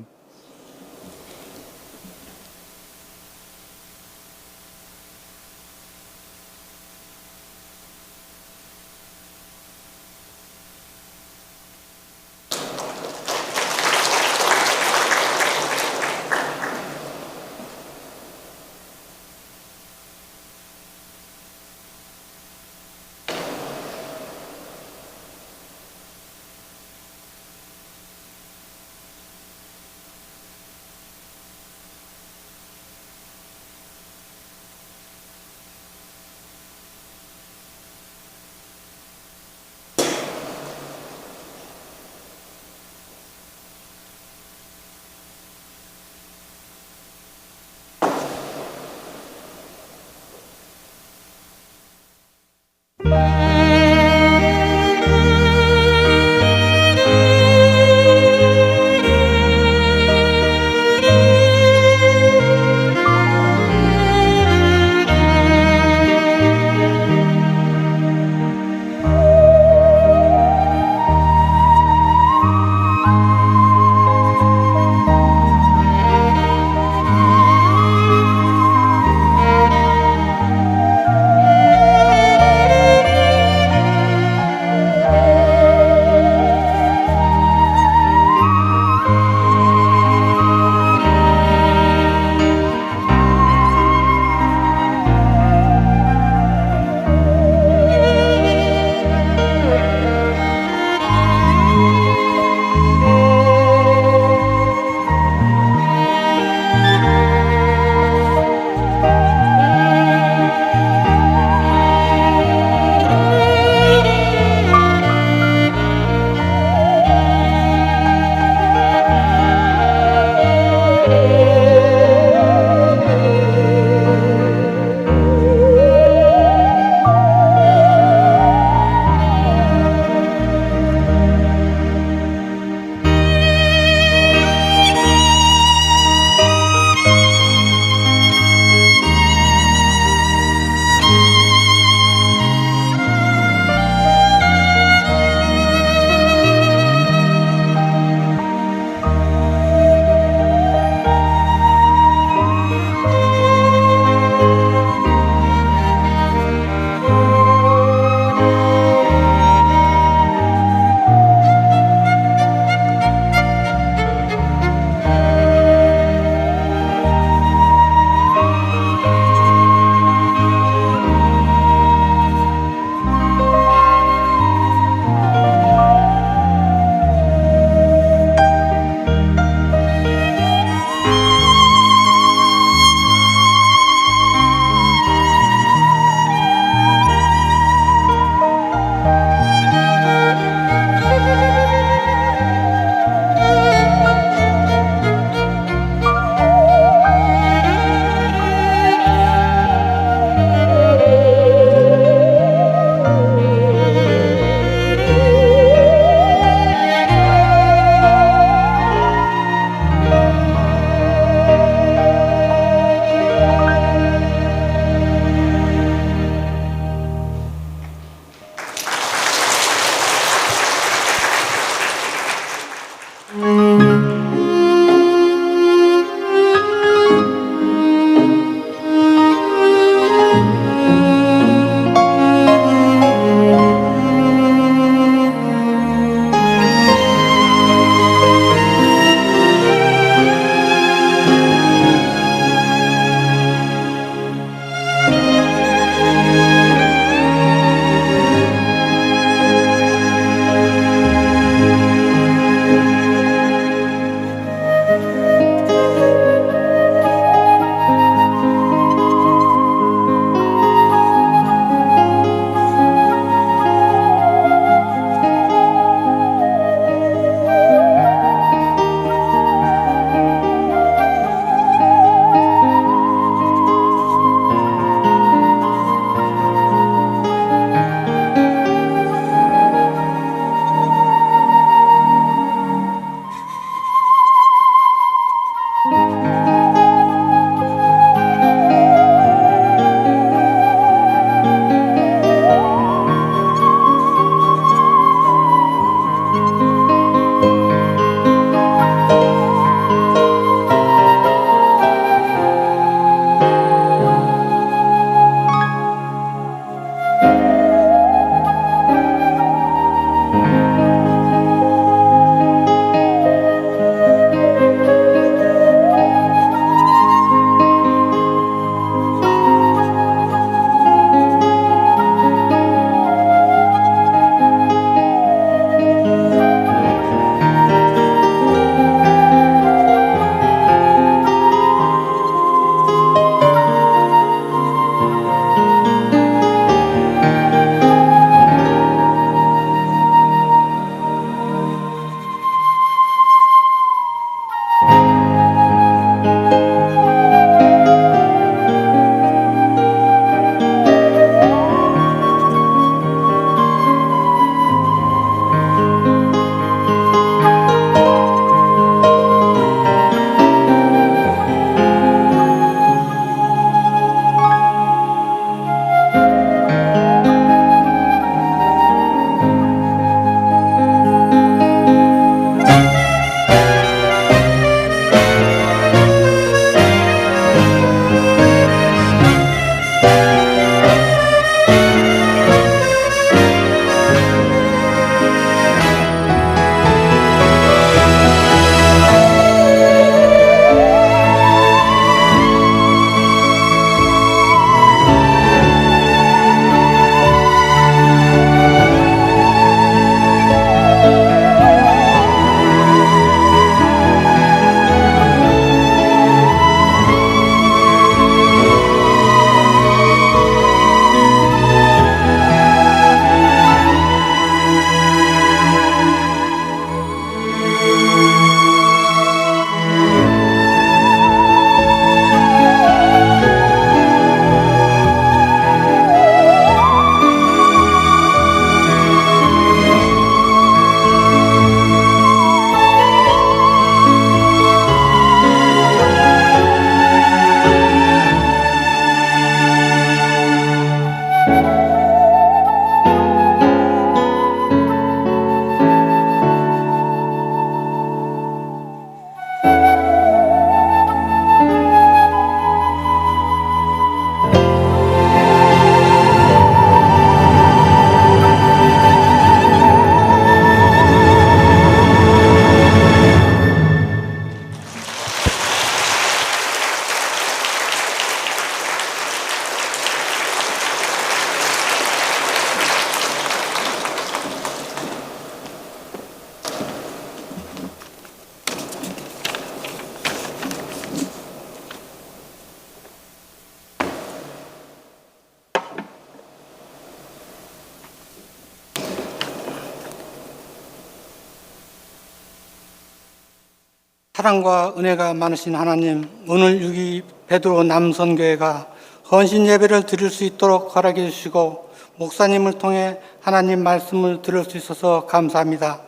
사랑과 은혜가 많으신 하나님, 오늘 6.2 베드로 남선교회가 헌신 예배를 드릴 수 있도록 허락해 주시고 목사님을 통해 하나님 말씀을 들을 수 있어서 감사합니다.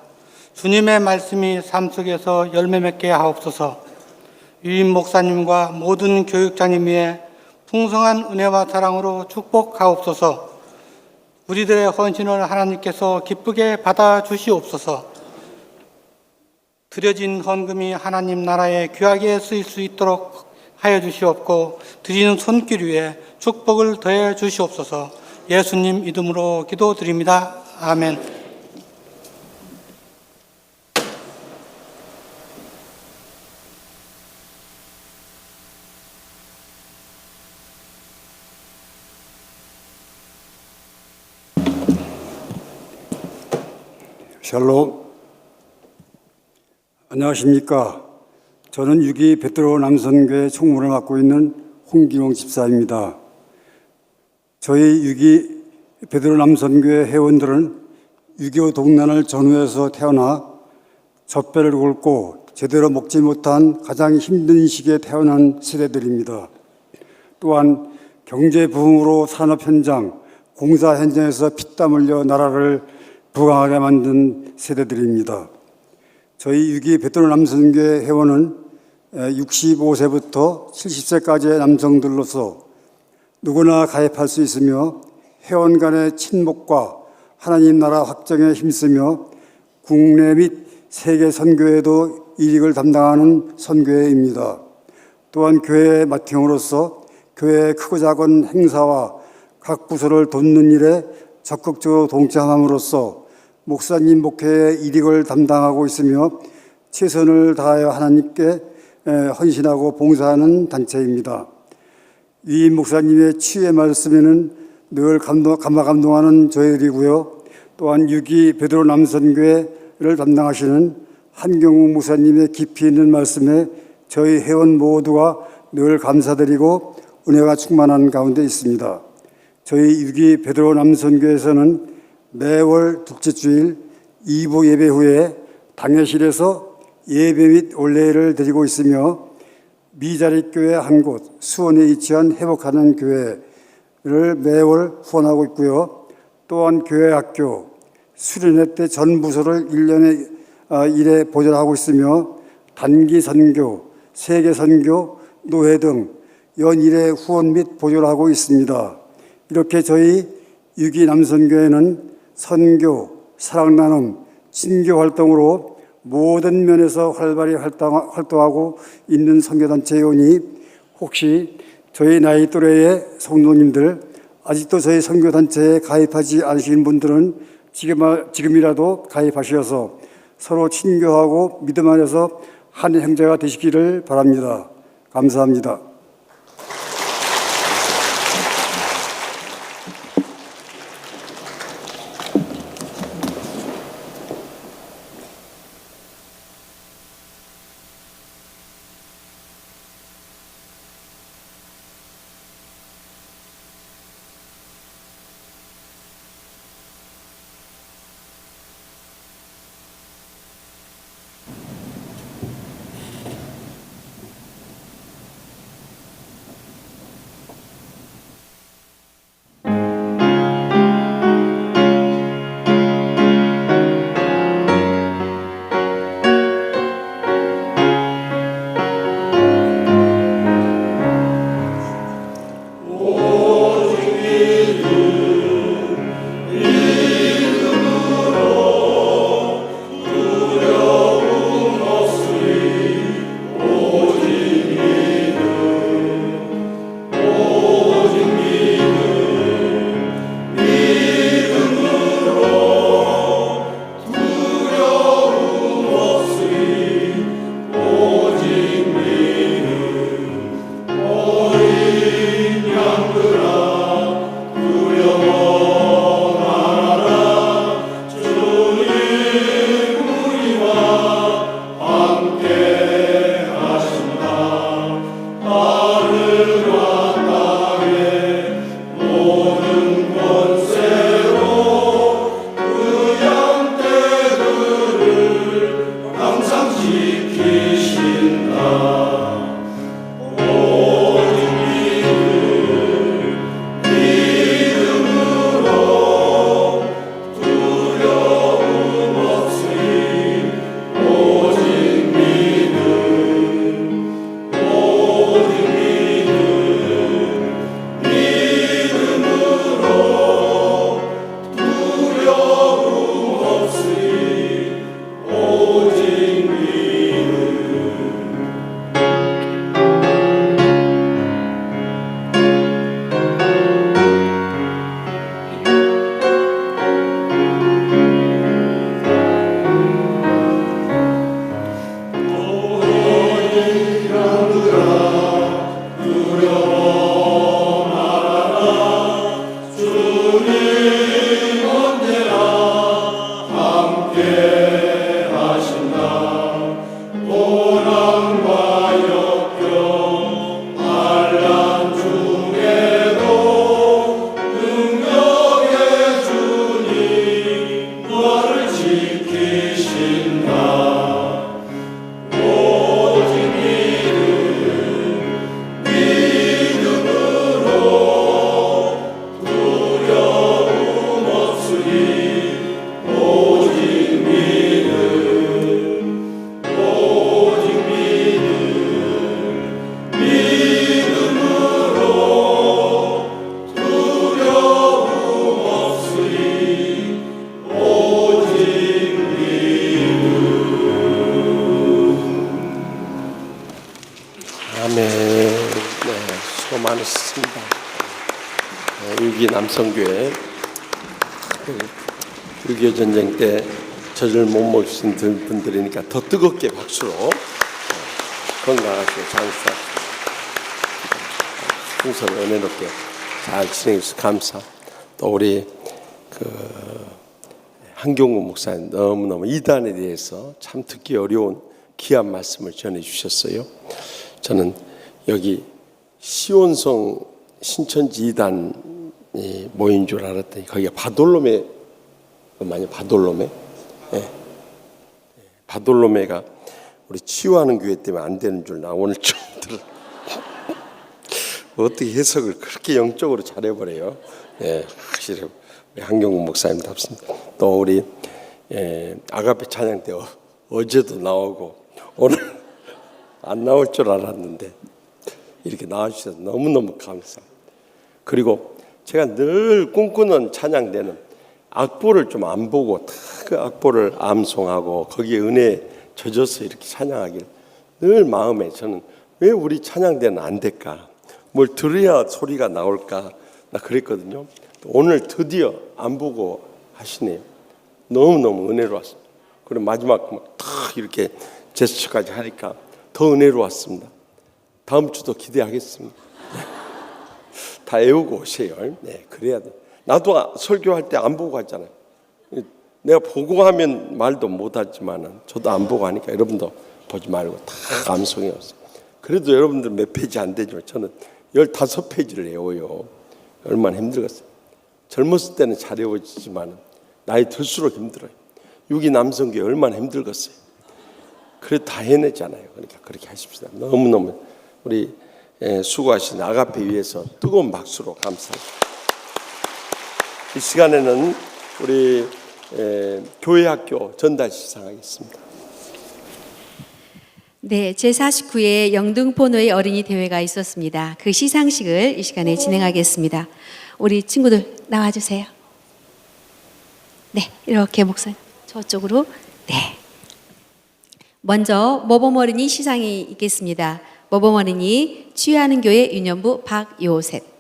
주님의 말씀이 삶 속에서 열매 맺게 하옵소서. 유임 목사님과 모든 교육자님 위에 풍성한 은혜와 사랑으로 축복하옵소서. 우리들의 헌신을 하나님께서 기쁘게 받아 주시옵소서. 드려진 헌금이 하나님 나라에 귀하게 쓰일 수 있도록 하여 주시옵고 드리는 손길 위에 축복을 더해 주시옵소서. 예수님 이름으로 기도드립니다. 아멘. 샬롬. 안녕하십니까. 저는 6.2 베드로 남선교회 총무를 맡고 있는 홍기용 집사입니다. 저희 6.2 베드로 남선교회 회원들은 6.25 동란을 전후해서 태어나 젖배를 굵고 제대로 먹지 못한 가장 힘든 시기에 태어난 세대들입니다. 또한 경제 부흥으로 산업 현장, 공사 현장에서 피땀 흘려 나라를 부강하게 만든 세대들입니다. 저희 6.2 베드로 남선교회 회원은 65세부터 70세까지의 남성들로서 누구나 가입할 수 있으며 회원 간의 친목과 하나님 나라 확장에 힘쓰며 국내 및 세계 선교에도 이익을 담당하는 선교회입니다. 또한 교회의 맏형으로서 교회의 크고 작은 행사와 각 부서를 돕는 일에 적극적으로 동참함으로써 목사님 목회의 이익을 담당하고 있으며 최선을 다하여 하나님께 헌신하고 봉사하는 단체입니다. 이 목사님의 치유의 말씀에는 늘 감화감동하는 저희들이고요. 또한 6.2 베드로 남선교회를 담당하시는 한경욱 목사님의 깊이 있는 말씀에 저희 회원 모두가 늘 감사드리고 은혜가 충만한 가운데 있습니다. 저희 6.2 베드로 남선교회에서는 매월 둘째주일 2부 예배 후에 당회실에서 예배 및 올레를 드리고 있으며 미자립 교회 한 곳, 수원에 위치한 회복하는 교회를 매월 후원하고 있고요. 또한 교회 학교, 수련회 때 전 부서를 1년에 1회 보존하고 있으며 단기 선교, 세계 선교, 노회 등 연일에 후원 및 보존을 하고 있습니다. 이렇게 저희 6.2 남선교회는 선교, 사랑 나눔, 친교 활동으로 모든 면에서 활발히 활동하고 있는 선교단체이오니 혹시 저희 나이 또래의 성도님들 아직도 저희 선교단체에 가입하지 않으신 분들은 지금이라도 가입하셔서 서로 친교하고 믿음 안에서 한 형제가 되시기를 바랍니다. 감사합니다. 수고 많으셨습니다. 6.2 남성교회 6.25 전쟁 때 젖을 못 먹으신 분들이니까 더 뜨겁게 박수로 건강하시고 장수하시고 풍성을 은혜롭게 잘 진행해 주셔서 감사. 또 우리 한경구 목사님 너무너무 이단에 대해서 참 듣기 어려운 귀한 말씀을 전해 주셨어요. 저는 여기 시온성 신천지 이단이 모인 줄 알았더니 거기가 바돌로메, 바돌로메? 네. 바돌로메가 우리 치유하는 교회 때문에 안 되는 줄 나 오늘 처음 들어. 어떻게 해석을 그렇게 영적으로 잘해버려요. 네, 확실히 우리 한경국 목사님답습니다. 또 우리 아가페 찬양 때 어제도 나오고 오늘 안 나올 줄 알았는데 이렇게 나와주셔서 너무너무 감사합니다. 그리고 제가 늘 꿈꾸는 찬양대는 악보를 좀 안 보고 다 그 악보를 암송하고 거기에 은혜에 젖어서 이렇게 찬양하길 늘 마음에 저는 왜 우리 찬양대는 안 될까? 뭘 들어야 소리가 나올까? 나 그랬거든요. 오늘 드디어 안 보고 하시네요. 너무너무 은혜로웠습니다. 그리고 마지막 탁 이렇게 제스처까지 하니까 더 은혜로웠습니다. 다음 주도 기대하겠습니다. 다 애우고 오세요. 네, 그래야 돼. 나도 설교할 때 안 보고 하잖아요. 내가 보고 하면 말도 못하지만은 저도 안 보고 하니까 여러분도 보지 말고 다 암송해 오세요. 그래도 여러분들 몇 페이지 안 되지만 저는 15페이지를 외워요. 얼마나 힘들겠어요. 젊었을 때는 잘 외워지지만 나이 들수록 힘들어요. 6.2 남성교회 얼마나 힘들겠어요. 그래도 다 해내잖아요. 그러니까 그렇게 하십시다. 너무너무 우리 수고하신 아가페 위해서 뜨거운 박수로 감사합니다. 이 시간에는 우리 교회학교 전달 시상하겠습니다. 네, 제49회 영등포노회 어린이 대회가 있었습니다. 그 시상식을 이 시간에 진행하겠습니다. 우리 친구들 나와주세요. 네, 이렇게 목사님 저쪽으로. 네. 먼저 모범어린이 시상이 있겠습니다. 모범어린이 취하는 교회 유년부 박요셉.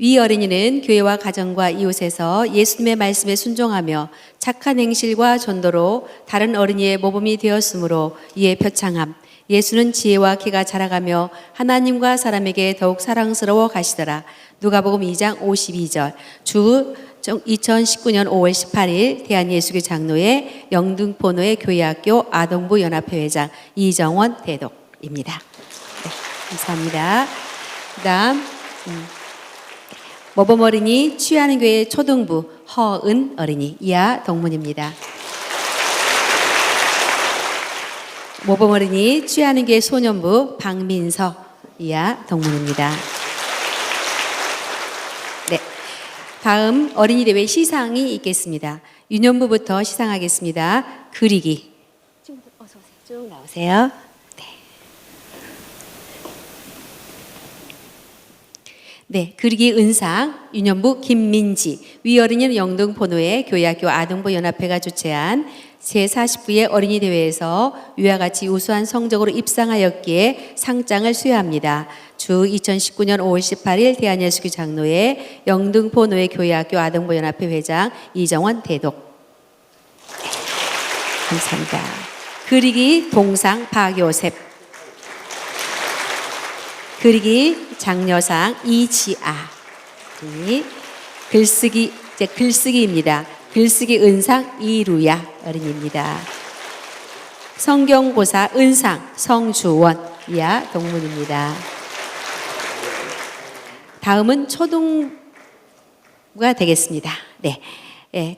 위 어린이는 교회와 가정과 이웃에서 예수님의 말씀에 순종하며 착한 행실과 전도로 다른 어린이의 모범이 되었으므로 이에 표창함. 예수는 지혜와 키가 자라가며 하나님과 사람에게 더욱 사랑스러워 가시더라. 누가복음 2장 52절. 주 2019년 5월 18일 대한예수교 장로회 영등포노회 교회학교 아동부 연합회 회장 이정원 대독입니다. 네, 감사합니다. 그다음 모범어린이 취하는 교회 초등부 허은 어린이 이하 동문입니다. 모범어린이 취하는 교회 소년부 박민서 이하 동문입니다. 네, 다음 어린이 대회 시상이 있겠습니다. 유년부부터 시상하겠습니다. 그리기. 어서 오세요. 쭉 나오세요. 네, 그리기 은상 유년부 김민지, 위 어린이는 영등포노회 교회학교 아동부 연합회가 주최한 제49회 어린이 대회에서 위와 같이 우수한 성적으로 입상하였기에 상장을 수여합니다. 주 2019년 5월 18일 대한예수교 장로회 영등포노회 교회학교 아동부 연합회 회장 이정원 대독. 네, 감사합니다. 그리기 동상 박요셉. 그리기 장려상 이지아. 글쓰기입니다. 글쓰기 은상 이루야 어린이입니다. 성경고사 은상 성주원 이하 동문입니다. 다음은 초등부가 되겠습니다. 네,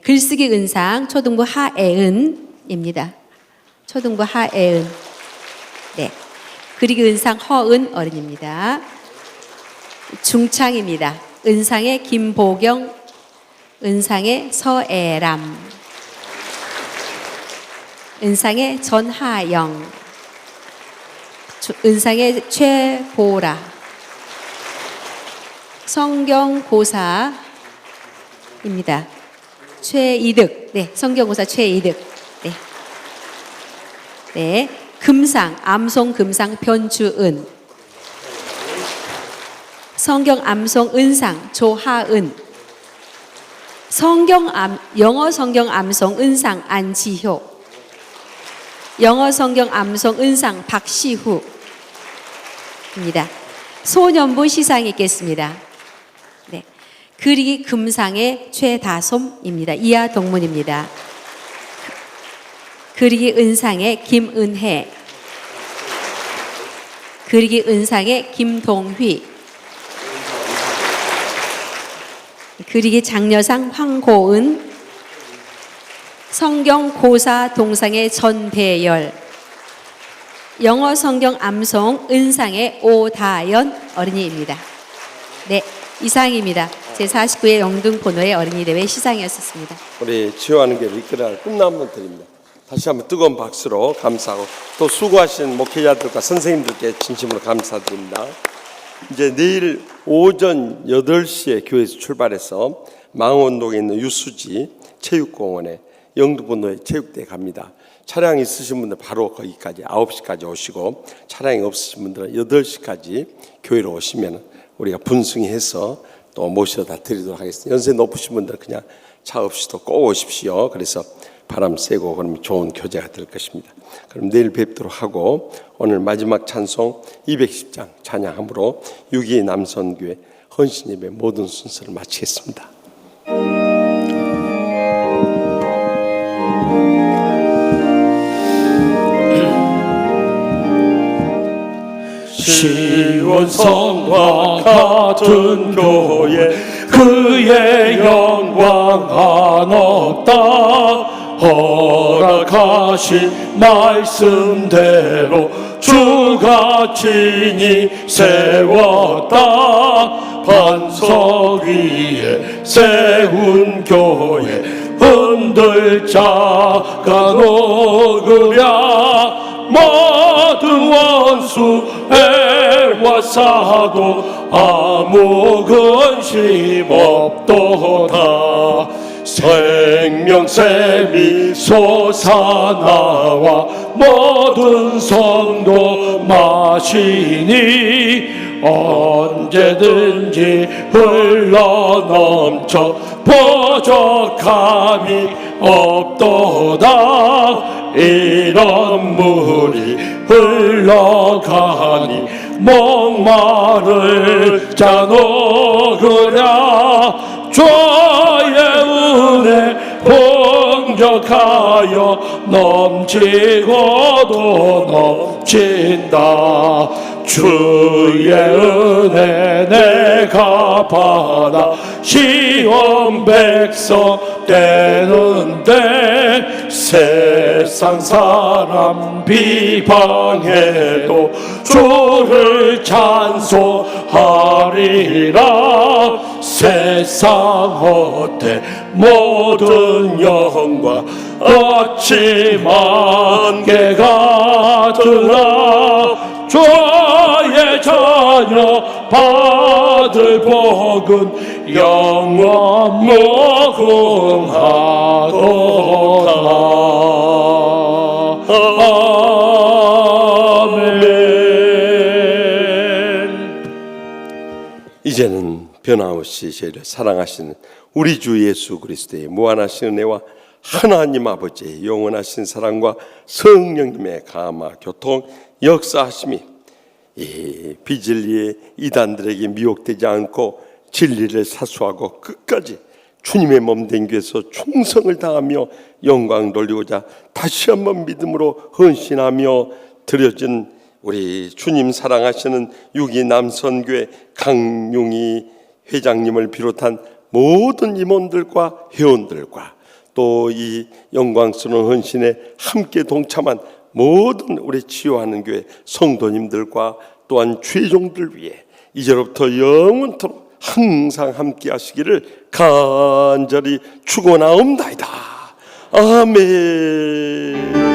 글쓰기 은상 초등부 하애은입니다. 초등부 하애은. 네. 그리기 은상 허은 어린입니다. 중창입니다. 은상의 김보경, 은상의 서애람, 은상의 전하영, 은상의 최보라, 성경고사입니다. 최이득, 네, 성경고사 최이득, 네, 네. 금상, 암송 금상 변주은. 성경 암송 은상 조하은, 영어 성경 암송 은상 안지효, 영어 성경 암송 은상 박시후입니다. 소년부 시상이 있겠습니다. 네. 그리기 금상의 최다솜입니다. 이하 동문입니다. 그리기 은상의 김은혜, 그리기 은상의 김동휘, 그리기 장려상 황고은, 성경 고사 동상의 전배열, 영어 성경 암송 은상의 오다연 어린이입니다. 네, 이상입니다. 제49회 영등포노의 어린이대회 시상이었습니다. 우리 치유하는 게 이끌어갈 꿈나무 드립니다. 다시 한번 뜨거운 박수로 감사하고 또 수고하신 목회자들과 선생님들께 진심으로 감사드립니다. 이제 내일 오전 8시에 교회에서 출발해서 망원동에 있는 유수지 체육공원에 영등포노에 체육대회 갑니다. 차량 있으신 분들 바로 거기까지 9시까지 오시고, 차량이 없으신 분들은 8시까지 교회로 오시면 우리가 분승해서 또 모셔다 드리도록 하겠습니다. 연세 높으신 분들은 그냥 차 없이도 꼭 오십시오. 그래서 바람 쐬고 그러면 좋은 교제가 될 것입니다. 그럼 내일 뵙도록 하고, 오늘 마지막 찬송 210장 찬양함으로 6.2 남선교회 헌신예배 모든 순서를 마치겠습니다. 시온성과 같은 교회 그의 영광 한없다. 허락하신 말씀대로 주가 친히 세웠다. 반석 위에 세운 교회 흔들 자가 녹으랴. 모든 원수 애와 사도 아무 근심 없도다. 생명샘이 솟아나와 모든 성도 마시니 언제든지 흘러넘쳐 부족함이 없도다. 이런 물이 흘러가니 목마를 자 녹으랴. 주의 은혜 풍족하여 넘치고도 넘친다. 주의 은혜 내가 받아 시온 백성 되는데, 세상 사람 비방해도 주를 찬송하리라. 세상 헛되 모든 영광 어찌만 개가 드나. 주의 자녀 받을 복은 영원 무궁하도다. 아멘. 이제는 변함없이 저희를 사랑하시는 우리 주 예수 그리스도의 무한하신 은혜와 하나님 아버지의 영원하신 사랑과 성령님의 감화 교통 역사하심이 이 비진리의 이단들에게 미혹되지 않고 진리를 사수하고 끝까지 주님의 몸된 교회에서 충성을 다하며 영광 돌리고자 다시 한번 믿음으로 헌신하며 드려진 우리 주님 사랑하시는 6.2 남선교회 강용희 회장님을 비롯한 모든 임원들과 회원들과 또 이 영광스러운 헌신에 함께 동참한 모든 우리 치유하는 교회 성도님들과 또한 죄종들 위해 이제로부터 영원토록 항상 함께 하시기를 간절히 축원하옵나이다. 아멘.